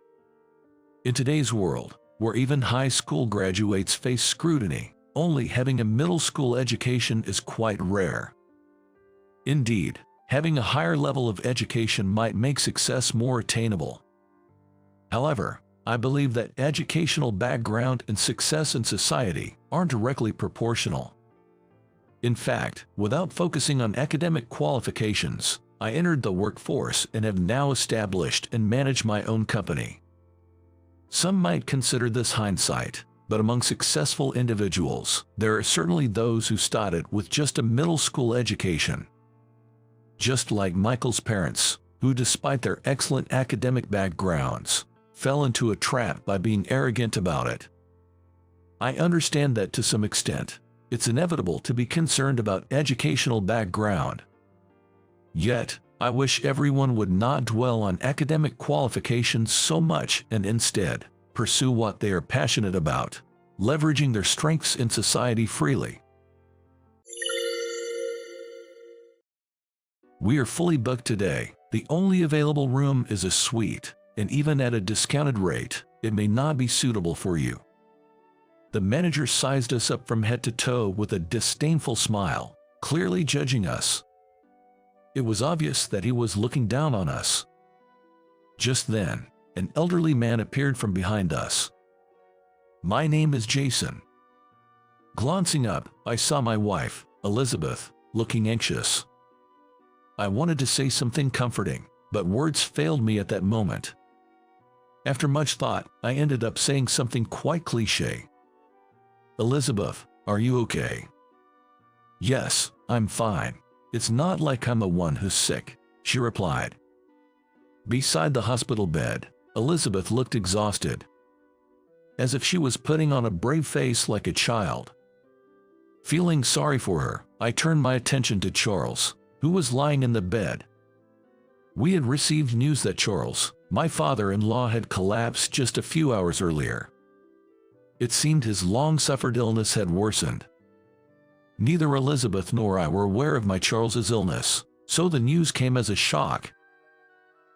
In today's world, where even high school graduates face scrutiny, only having a middle school education is quite rare. Indeed, having a higher level of education might make success more attainable. However, I believe that educational background and success in society aren't directly proportional. In fact, without focusing on academic qualifications, I entered the workforce and have now established and managed my own company. Some might consider this hindsight, but among successful individuals, there are certainly those who started with just a middle school education. Just like Michael's parents, who despite their excellent academic backgrounds, fell into a trap by being arrogant about it. I understand that to some extent, it's inevitable to be concerned about educational background. Yet, I wish everyone would not dwell on academic qualifications so much and instead pursue what they are passionate about, leveraging their strengths in society freely. We are fully booked today. The only available room is a suite, and even at a discounted rate, it may not be suitable for you. The manager sized us up from head to toe with a disdainful smile, clearly judging us. It was obvious that he was looking down on us. Just then, an elderly man appeared from behind us. "My name is Jason." Glancing up, I saw my wife, Elizabeth, looking anxious. I wanted to say something comforting, but words failed me at that moment. After much thought, I ended up saying something quite cliché. "Elizabeth, are you okay?" "Yes, I'm fine. It's not like I'm the one who's sick," she replied. Beside the hospital bed, Elizabeth looked exhausted, as if she was putting on a brave face like a child. Feeling sorry for her, I turned my attention to Charles, who was lying in the bed. We had received news that Charles, my father-in-law, had collapsed just a few hours earlier. It seemed his long-suffered illness had worsened. Neither Elizabeth nor I were aware of my Charles's illness, so the news came as a shock.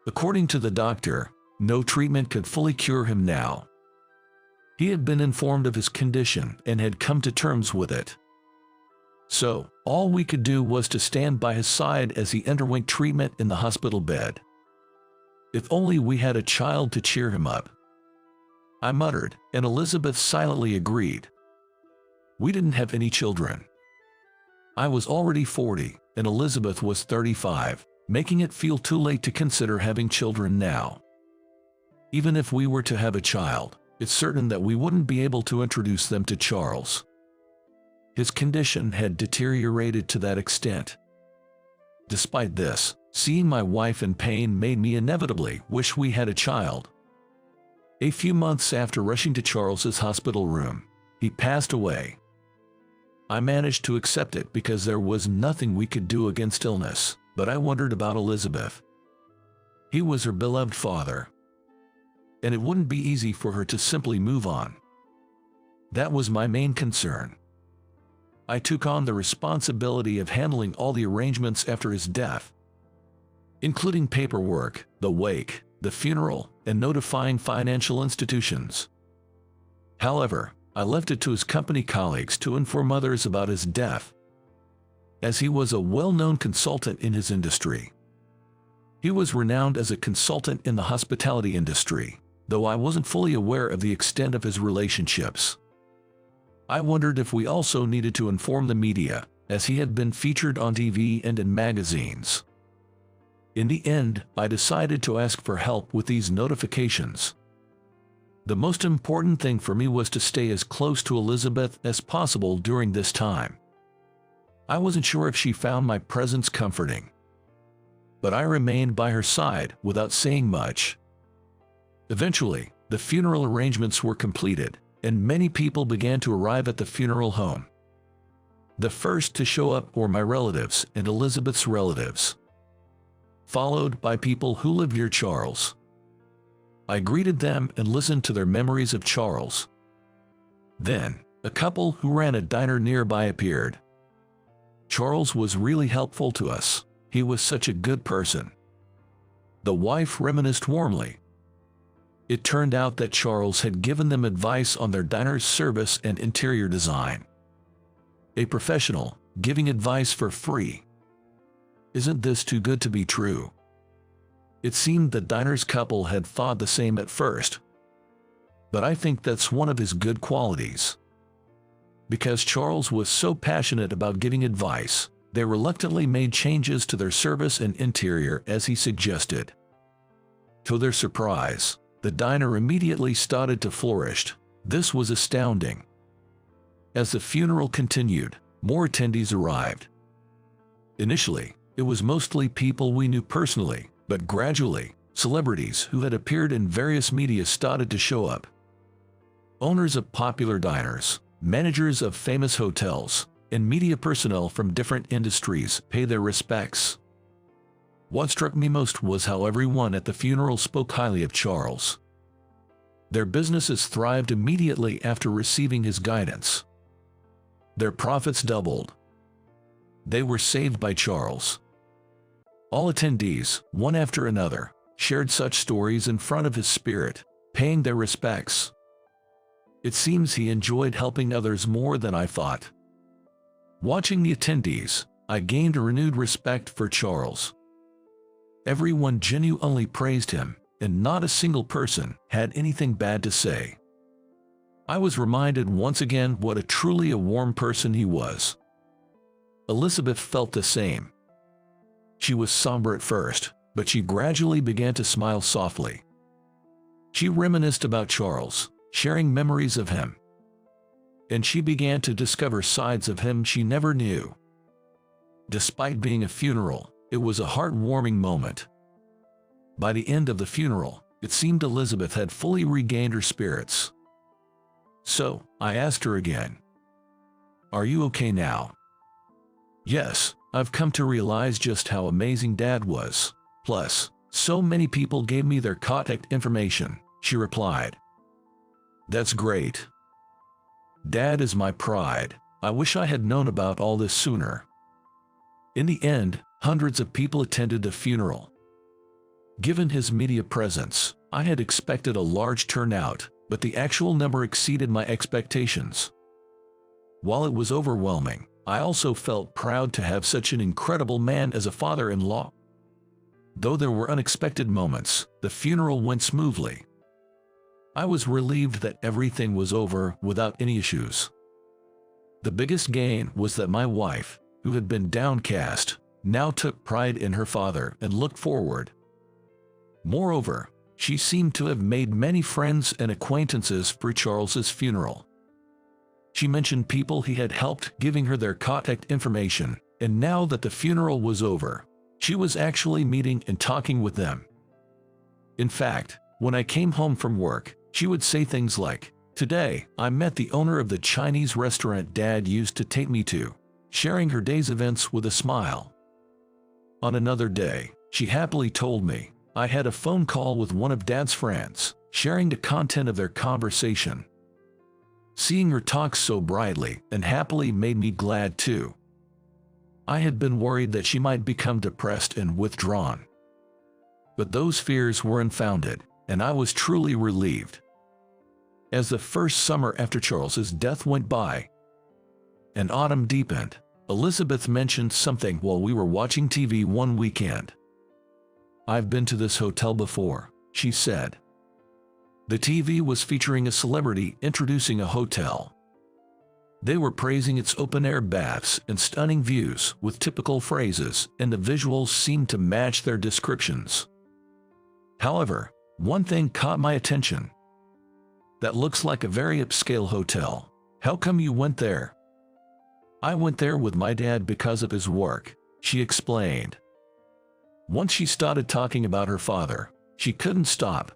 According to the doctor, no treatment could fully cure him now. He had been informed of his condition and had come to terms with it. So, all we could do was to stand by his side as he underwent treatment in the hospital bed. If only we had a child to cheer him up. I muttered, and Elizabeth silently agreed. We didn't have any children. I was already 40, and Elizabeth was 35, making it feel too late to consider having children now. Even if we were to have a child, it's certain that we wouldn't be able to introduce them to Charles. His condition had deteriorated to that extent. Despite this, seeing my wife in pain made me inevitably wish we had a child. A few months after rushing to Charles's hospital room, he passed away. I managed to accept it because there was nothing we could do against illness, but I wondered about Elizabeth. He was her beloved father, and it wouldn't be easy for her to simply move on. That was my main concern. I took on the responsibility of handling all the arrangements after his death, including paperwork, the wake, the funeral, and notifying financial institutions. However, I left it to his company colleagues to inform others about his death, as he was a well-known consultant in his industry. He was renowned as a consultant in the hospitality industry, though I wasn't fully aware of the extent of his relationships. I wondered if we also needed to inform the media, as he had been featured on TV and in magazines. In the end, I decided to ask for help with these notifications. The most important thing for me was to stay as close to Elizabeth as possible during this time. I wasn't sure if she found my presence comforting, but I remained by her side without saying much. Eventually, the funeral arrangements were completed, and many people began to arrive at the funeral home. The first to show up were my relatives and Elizabeth's relatives, followed by people who lived near Charles. I greeted them and listened to their memories of Charles. Then, a couple who ran a diner nearby appeared. Charles was really helpful to us. He was such a good person. The wife reminisced warmly. It turned out that Charles had given them advice on their diner's service and interior design. A professional, giving advice for free. Isn't this too good to be true? It seemed the diner's couple had thought the same at first. But I think that's one of his good qualities. Because Charles was so passionate about giving advice, they reluctantly made changes to their service and interior as he suggested. To their surprise, the diner immediately started to flourish. This was astounding. As the funeral continued, more attendees arrived. Initially, it was mostly people we knew personally, but gradually, celebrities who had appeared in various media started to show up. Owners of popular diners, managers of famous hotels, and media personnel from different industries paid their respects. What struck me most was how everyone at the funeral spoke highly of Charles. Their businesses thrived immediately after receiving his guidance. Their profits doubled. They were saved by Charles. All attendees, one after another, shared such stories in front of his spirit, paying their respects. It seems he enjoyed helping others more than I thought. Watching the attendees, I gained a renewed respect for Charles. Everyone genuinely praised him, and not a single person had anything bad to say. I was reminded once again what a truly warm person he was. Elizabeth felt the same. She was somber at first, but she gradually began to smile softly. She reminisced about Charles, sharing memories of him. And she began to discover sides of him she never knew. Despite being a funeral, it was a heartwarming moment. By the end of the funeral, it seemed Elizabeth had fully regained her spirits. So, I asked her again, "Are you okay now?" "Yes, I've come to realize just how amazing Dad was. Plus, so many people gave me their contact information," she replied. "That's great. Dad is my pride. I wish I had known about all this sooner." In the end, hundreds of people attended the funeral. Given his media presence, I had expected a large turnout, but the actual number exceeded my expectations. While it was overwhelming, I also felt proud to have such an incredible man as a father-in-law. Though there were unexpected moments, the funeral went smoothly. I was relieved that everything was over without any issues. The biggest gain was that my wife, who had been downcast, now took pride in her father and looked forward. Moreover, she seemed to have made many friends and acquaintances for Charles's funeral. She mentioned people he had helped, giving her their contact information, and now that the funeral was over, she was actually meeting and talking with them. In fact, when I came home from work, she would say things like, "Today, I met the owner of the Chinese restaurant Dad used to take me to," sharing her day's events with a smile. On another day, she happily told me, "I had a phone call with one of Dad's friends," sharing the content of their conversation. Seeing her talk so brightly and happily made me glad too. I had been worried that she might become depressed and withdrawn. But those fears were unfounded, and I was truly relieved. As the first summer after Charles's death went by and autumn deepened, Elizabeth mentioned something while we were watching TV one weekend. "I've been to this hotel before," she said. The TV was featuring a celebrity introducing a hotel. They were praising its open-air baths and stunning views with typical phrases, and the visuals seemed to match their descriptions. However, one thing caught my attention. "That looks like a very upscale hotel. How come you went there?" "I went there with my dad because of his work," she explained. Once she started talking about her father, she couldn't stop.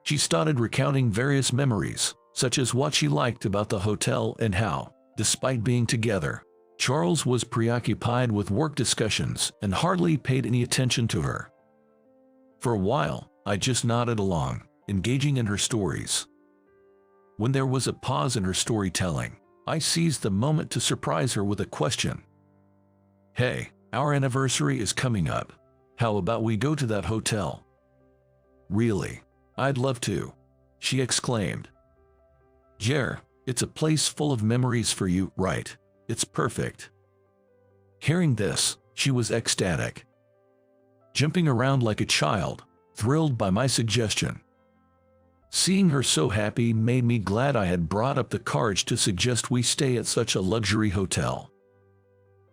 She started recounting various memories, such as what she liked about the hotel and how, despite being together, Charles was preoccupied with work discussions and hardly paid any attention to her. For a while, I just nodded along, engaging in her stories. When there was a pause in her storytelling, I seized the moment to surprise her with a question. "Hey, our anniversary is coming up. How about we go to that hotel?" "Really? I'd love to," she exclaimed. "Jer, it's a place full of memories for you, right? It's perfect." Hearing this, she was ecstatic, jumping around like a child, thrilled by my suggestion. Seeing her so happy made me glad I had brought up the courage to suggest we stay at such a luxury hotel.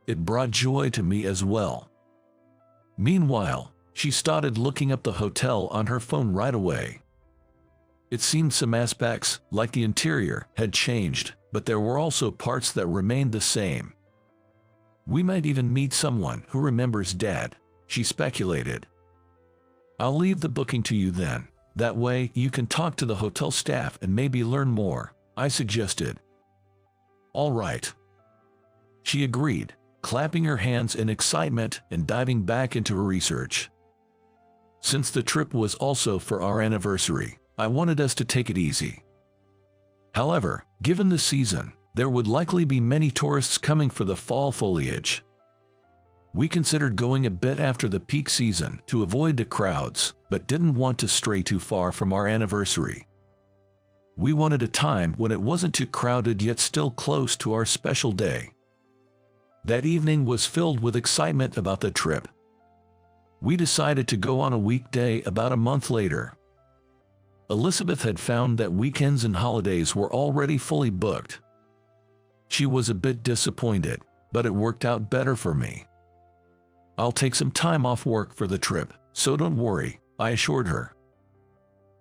It brought joy to me as well. Meanwhile, she started looking up the hotel on her phone right away. It seemed some aspects, like the interior, had changed, but there were also parts that remained the same. "We might even meet someone who remembers Dad," she speculated. "I'll leave the booking to you then. That way you can talk to the hotel staff and maybe learn more," I suggested. "All right," she agreed, clapping her hands in excitement and diving back into her research. Since the trip was also for our anniversary, I wanted us to take it easy. However, given the season, there would likely be many tourists coming for the fall foliage. We considered going a bit after the peak season to avoid the crowds, but didn't want to stray too far from our anniversary. We wanted a time when it wasn't too crowded yet still close to our special day. That evening was filled with excitement about the trip. We decided to go on a weekday about a month later. Elizabeth had found that weekends and holidays were already fully booked. She was a bit disappointed, but it worked out better for me. "I'll take some time off work for the trip, so don't worry," I assured her.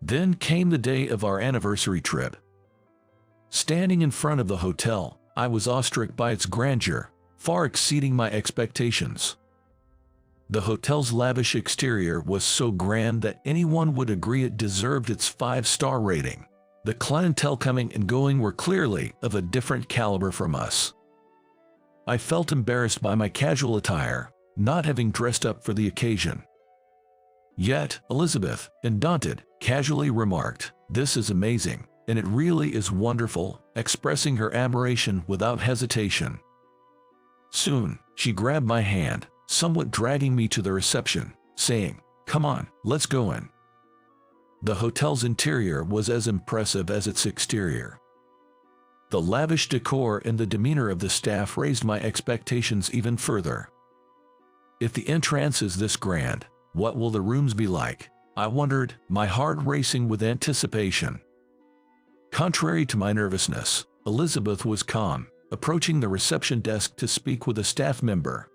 Then came the day of our anniversary trip. Standing in front of the hotel, I was awestruck by its grandeur, far exceeding my expectations. The hotel's lavish exterior was so grand that anyone would agree it deserved its 5-star rating. The clientele coming and going were clearly of a different caliber from us. I felt embarrassed by my casual attire, not having dressed up for the occasion. Yet, Elizabeth, undaunted, casually remarked, "This is amazing, and it really is wonderful," expressing her admiration without hesitation. Soon, she grabbed my hand, somewhat dragging me to the reception, saying, "Come on, let's go in." The hotel's interior was as impressive as its exterior. The lavish decor and the demeanor of the staff raised my expectations even further. If the entrance is this grand, what will the rooms be like? I wondered, my heart racing with anticipation. Contrary to my nervousness, Elizabeth was calm, approaching the reception desk to speak with a staff member.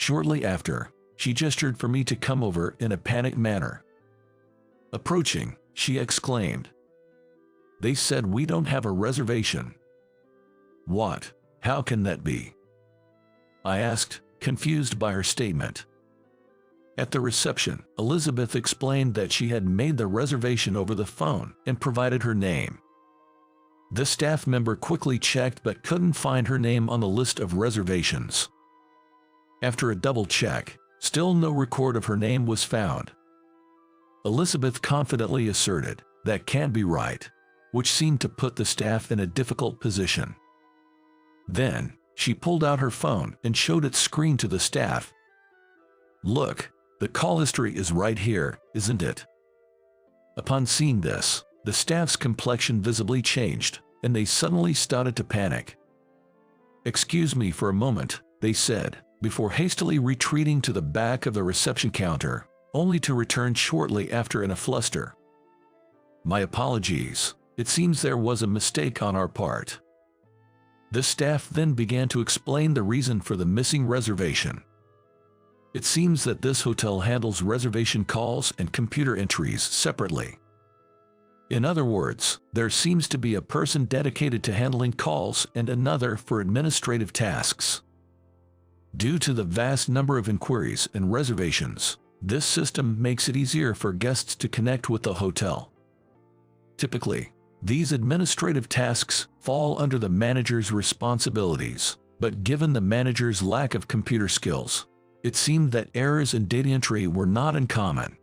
Shortly after, she gestured for me to come over in a panicked manner. Approaching, she exclaimed, "They said we don't have a reservation." "What? How can that be?" I asked, confused by her statement. At the reception, Elizabeth explained that she had made the reservation over the phone and provided her name. The staff member quickly checked but couldn't find her name on the list of reservations. After a double check, still no record of her name was found. Elizabeth confidently asserted, "That can't be right," which seemed to put the staff in a difficult position. Then, she pulled out her phone and showed its screen to the staff. "Look, the call history is right here, isn't it?" Upon seeing this, the staff's complexion visibly changed, and they suddenly started to panic. "Excuse me for a moment," they said, before hastily retreating to the back of the reception counter, only to return shortly after in a fluster. "My apologies. It seems there was a mistake on our part." The staff then began to explain the reason for the missing reservation. It seems that this hotel handles reservation calls and computer entries separately. In other words, there seems to be a person dedicated to handling calls and another for administrative tasks. Due to the vast number of inquiries and reservations, this system makes it easier for guests to connect with the hotel. Typically, these administrative tasks fall under the manager's responsibilities, but given the manager's lack of computer skills, it seemed that errors in data entry were not uncommon.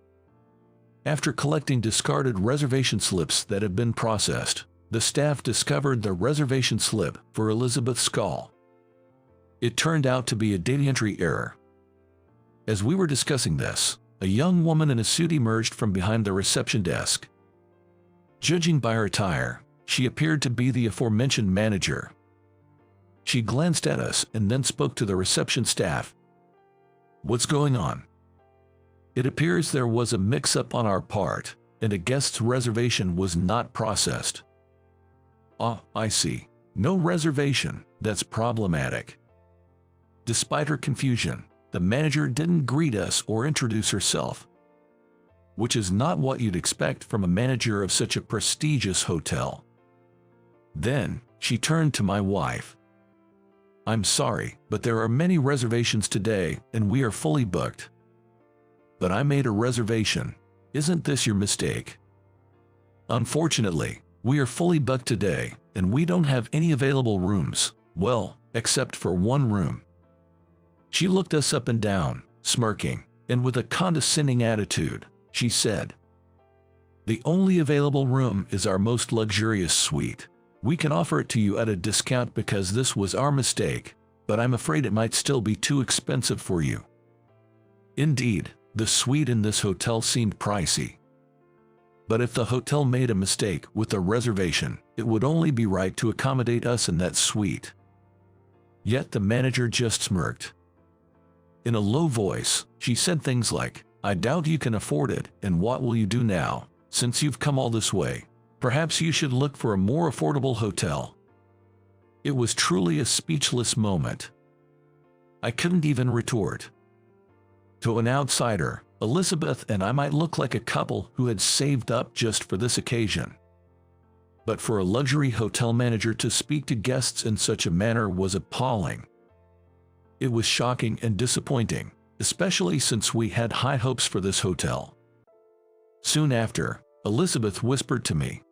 After collecting discarded reservation slips that had been processed, the staff discovered the reservation slip for Elizabeth's call. It turned out to be a data entry error. As we were discussing this, a young woman in a suit emerged from behind the reception desk. Judging by her attire, she appeared to be the aforementioned manager. She glanced at us and then spoke to the reception staff. "What's going on?" "It appears there was a mix-up on our part, and a guest's reservation was not processed." "Ah, I see. No reservation. That's problematic." Despite her confusion, the manager didn't greet us or introduce herself, which is not what you'd expect from a manager of such a prestigious hotel. Then, she turned to my wife. "I'm sorry, but there are many reservations today and we are fully booked." "But I made a reservation. Isn't this your mistake?" "Unfortunately, we are fully booked today and we don't have any available rooms, well, except for one room." She looked us up and down, smirking, and with a condescending attitude, she said, "The only available room is our most luxurious suite. We can offer it to you at a discount because this was our mistake, but I'm afraid it might still be too expensive for you." Indeed, the suite in this hotel seemed pricey. But if the hotel made a mistake with the reservation, it would only be right to accommodate us in that suite. Yet the manager just smirked. In a low voice, she said things like, "I doubt you can afford it, and what will you do now, since you've come all this way? Perhaps you should look for a more affordable hotel." It was truly a speechless moment. I couldn't even retort. To an outsider, Elizabeth and I might look like a couple who had saved up just for this occasion. But for a luxury hotel manager to speak to guests in such a manner was appalling. It was shocking and disappointing, especially since we had high hopes for this hotel. Soon after, Elizabeth whispered to me,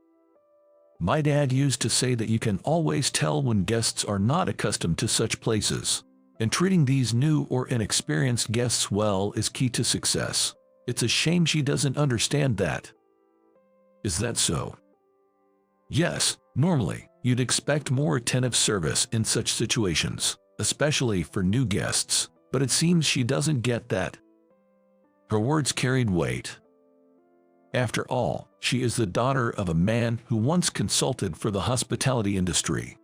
"My dad used to say that you can always tell when guests are not accustomed to such places, and treating these new or inexperienced guests well is key to success. It's a shame she doesn't understand that." Is that so? Yes, normally, you'd expect more attentive service in such situations, especially for new guests, but it seems she doesn't get that. Her words carried weight. After all, she is the daughter of a man who once consulted for the hospitality industry.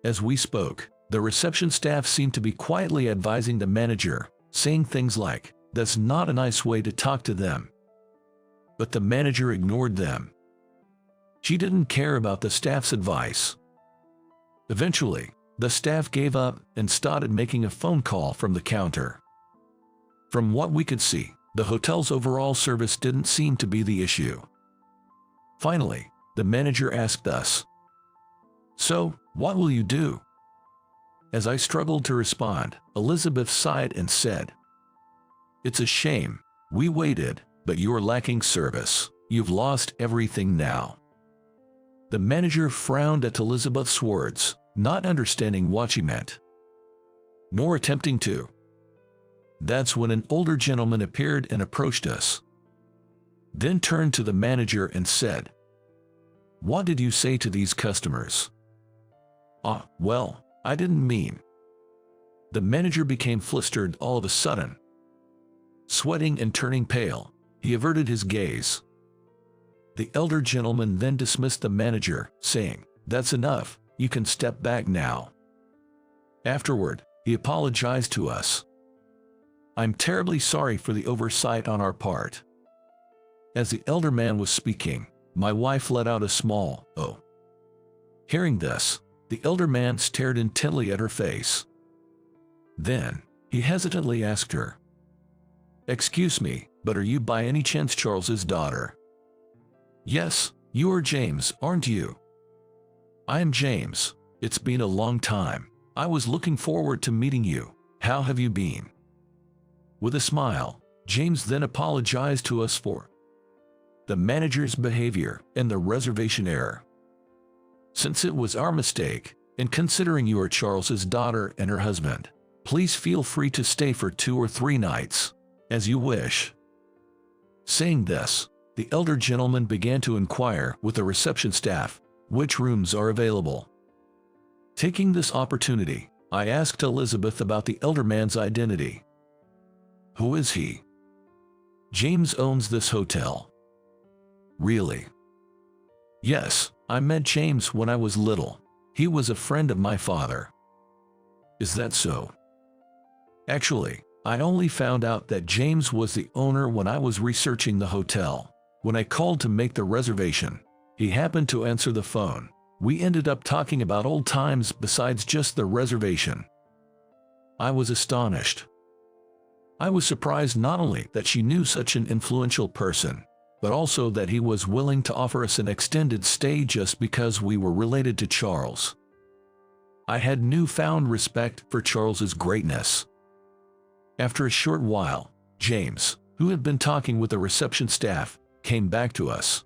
As we spoke, the reception staff seemed to be quietly advising the manager, saying things like, "That's not a nice way to talk to them." But the manager ignored them. She didn't care about the staff's advice. Eventually, The staff gave up and started making a phone call from the counter. From what we could see, the hotel's overall service didn't seem to be the issue. Finally, the manager asked us, "So, what will you do?" As I struggled to respond, Elizabeth sighed and said, "It's a shame. We waited, but you're lacking service. You've lost everything now." The manager frowned at Elizabeth's words, not understanding what she meant, nor attempting to. That's when an older gentleman appeared and approached us. Then turned to the manager and said, "What did you say to these customers?" Well, I didn't mean." The manager became flustered all of a sudden. Sweating and turning pale, he averted his gaze. The elder gentleman then dismissed the manager, saying, "That's enough, you can step back now." Afterward, he apologized to us. "I'm terribly sorry for the oversight on our part." As the elder man was speaking, my wife let out a small "oh." Hearing this, the elder man stared intently at her face. Then, he hesitantly asked her, "Excuse me, but are you by any chance Charles's daughter?" "Yes, you are James, aren't you?" "I am James. It's been a long time. I was looking forward to meeting you. How have you been?" With a smile, James then apologized to us for the manager's behavior and the reservation error. "Since it was our mistake, and considering you are Charles's daughter and her husband, please feel free to stay for 2 or 3 nights, as you wish." Saying this, the elder gentleman began to inquire with the reception staff which rooms are available. Taking this opportunity, I asked Elizabeth about the elder man's identity. "Who is he?" "James owns this hotel." "Really?" "Yes, I met James when I was little. He was a friend of my father." "Is that so?" "Actually, I only found out that James was the owner when I was researching the hotel. When I called to make the reservation, he happened to answer the phone. We ended up talking about old times besides just the reservation." I was astonished. I was surprised not only that she knew such an influential person, but also that he was willing to offer us an extended stay just because we were related to Charles. I had newfound respect for Charles's greatness. After a short while, James, who had been talking with the reception staff, came back to us.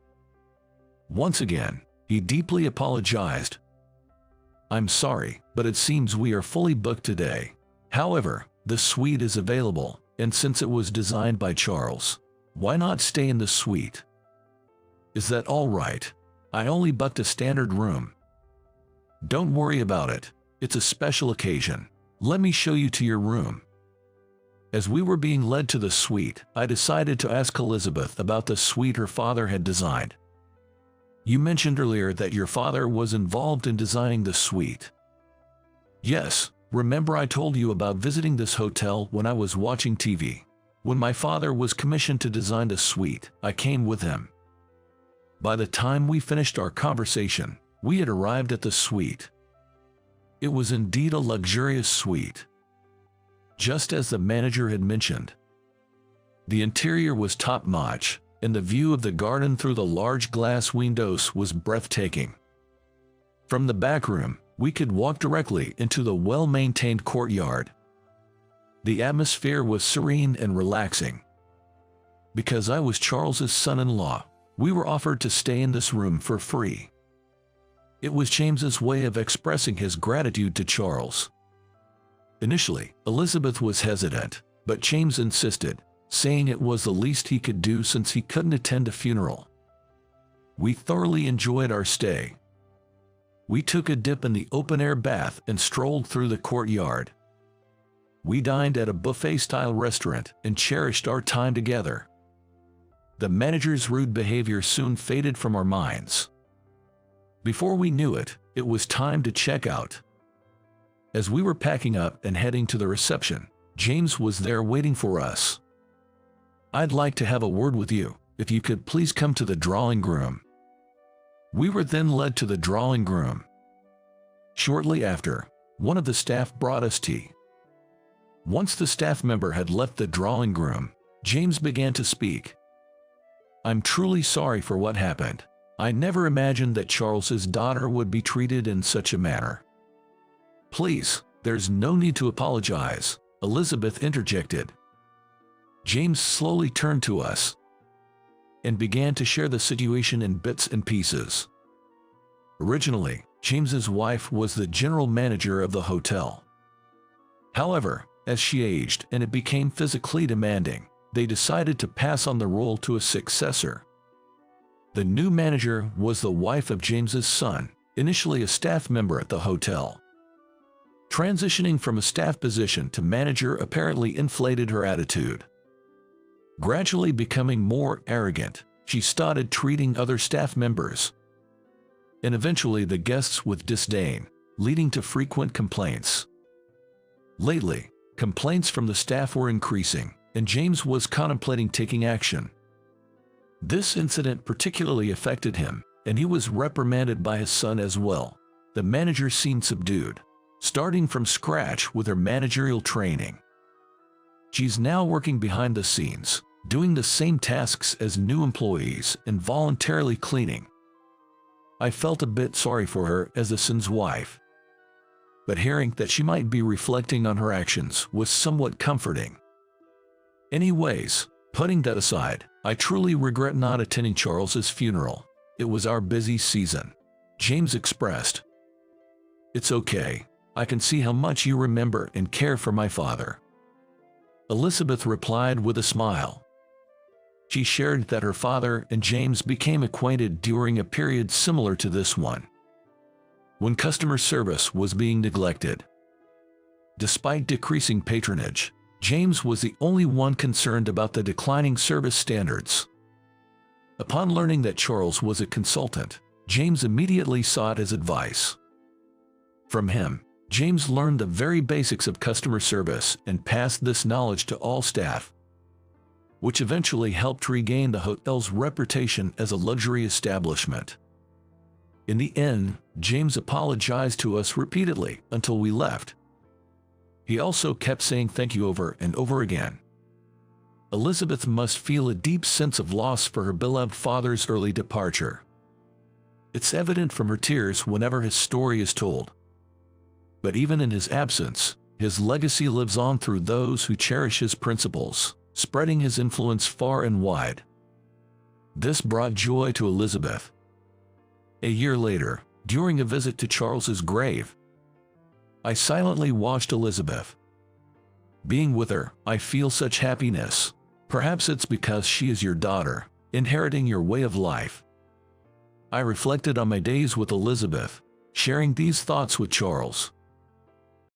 Once again, he deeply apologized. "I'm sorry, but it seems we are fully booked today. However, the suite is available, and since it was designed by Charles, why not stay in the suite?" "Is that all right? I only booked a standard room." "Don't worry about it. It's a special occasion. Let me show you to your room." As we were being led to the suite, I decided to ask Elizabeth about the suite her father had designed. "You mentioned earlier that your father was involved in designing the suite." "Yes, remember I told you about visiting this hotel when I was watching TV. When my father was commissioned to design the suite, I came with him." By the time we finished our conversation, we had arrived at the suite. It was indeed a luxurious suite, just as the manager had mentioned. The interior was top-notch, and the view of the garden through the large glass windows was breathtaking. From the back room, we could walk directly into the well-maintained courtyard. The atmosphere was serene and relaxing. Because I was Charles's son-in-law, we were offered to stay in this room for free. It was James's way of expressing his gratitude to Charles. Initially, Elizabeth was hesitant, but James insisted, saying it was the least he could do since he couldn't attend a funeral. We thoroughly enjoyed our stay. We took a dip in the open-air bath and strolled through the courtyard. We dined at a buffet-style restaurant and cherished our time together. The manager's rude behavior soon faded from our minds. Before we knew it, it was time to check out. As we were packing up and heading to the reception, James was there waiting for us. "I'd like to have a word with you, if you could please come to the drawing room." We were then led to the drawing room. Shortly after, One of the staff brought us tea. Once the staff member had left the drawing room, James began to speak. "I'm truly sorry for what happened. I never imagined that Charles's daughter would be treated in such a manner." "Please, there's no need to apologize," Elizabeth interjected. James slowly turned to us and began to share the situation in bits and pieces. Originally, James's wife was the general manager of the hotel. However, as she aged and it became physically demanding, they decided to pass on the role to a successor. The new manager was the wife of James's son, initially a staff member at the hotel. Transitioning from a staff position to manager apparently inflated her attitude. Gradually becoming more arrogant, she started treating other staff members and eventually the guests with disdain, leading to frequent complaints. Lately, complaints from the staff were increasing, and James was contemplating taking action. This incident particularly affected him, and he was reprimanded by his son as well. The manager seemed subdued, starting from scratch with her managerial training. She's now working behind the scenes, doing the same tasks as new employees and voluntarily cleaning. I felt a bit sorry for her as the son's wife, but hearing that she might be reflecting on her actions was somewhat comforting. Anyways, putting that aside, I truly regret not attending Charles's funeral. It was our busy season. James expressed. "It's okay. I can see how much you remember and care for my father." Elizabeth replied with a smile. She shared that her father and James became acquainted during a period similar to this one, when customer service was being neglected. Despite decreasing patronage, James was the only one concerned about the declining service standards. Upon learning that Charles was a consultant, James immediately sought his advice. From him, James learned the very basics of customer service and passed this knowledge to all staff, which eventually helped regain the hotel's reputation as a luxury establishment. In the end, James apologized to us repeatedly until we left. He also kept saying thank you over and over again. Elizabeth must feel a deep sense of loss for her beloved father's early departure. It's evident from her tears whenever his story is told. But even in his absence, his legacy lives on through those who cherish his principles, spreading his influence far and wide. This brought joy to Elizabeth. A year later, during a visit to Charles's grave, I silently watched Elizabeth. Being with her, I feel such happiness. Perhaps it's because she is your daughter, inheriting your way of life. I reflected on my days with Elizabeth, sharing these thoughts with Charles.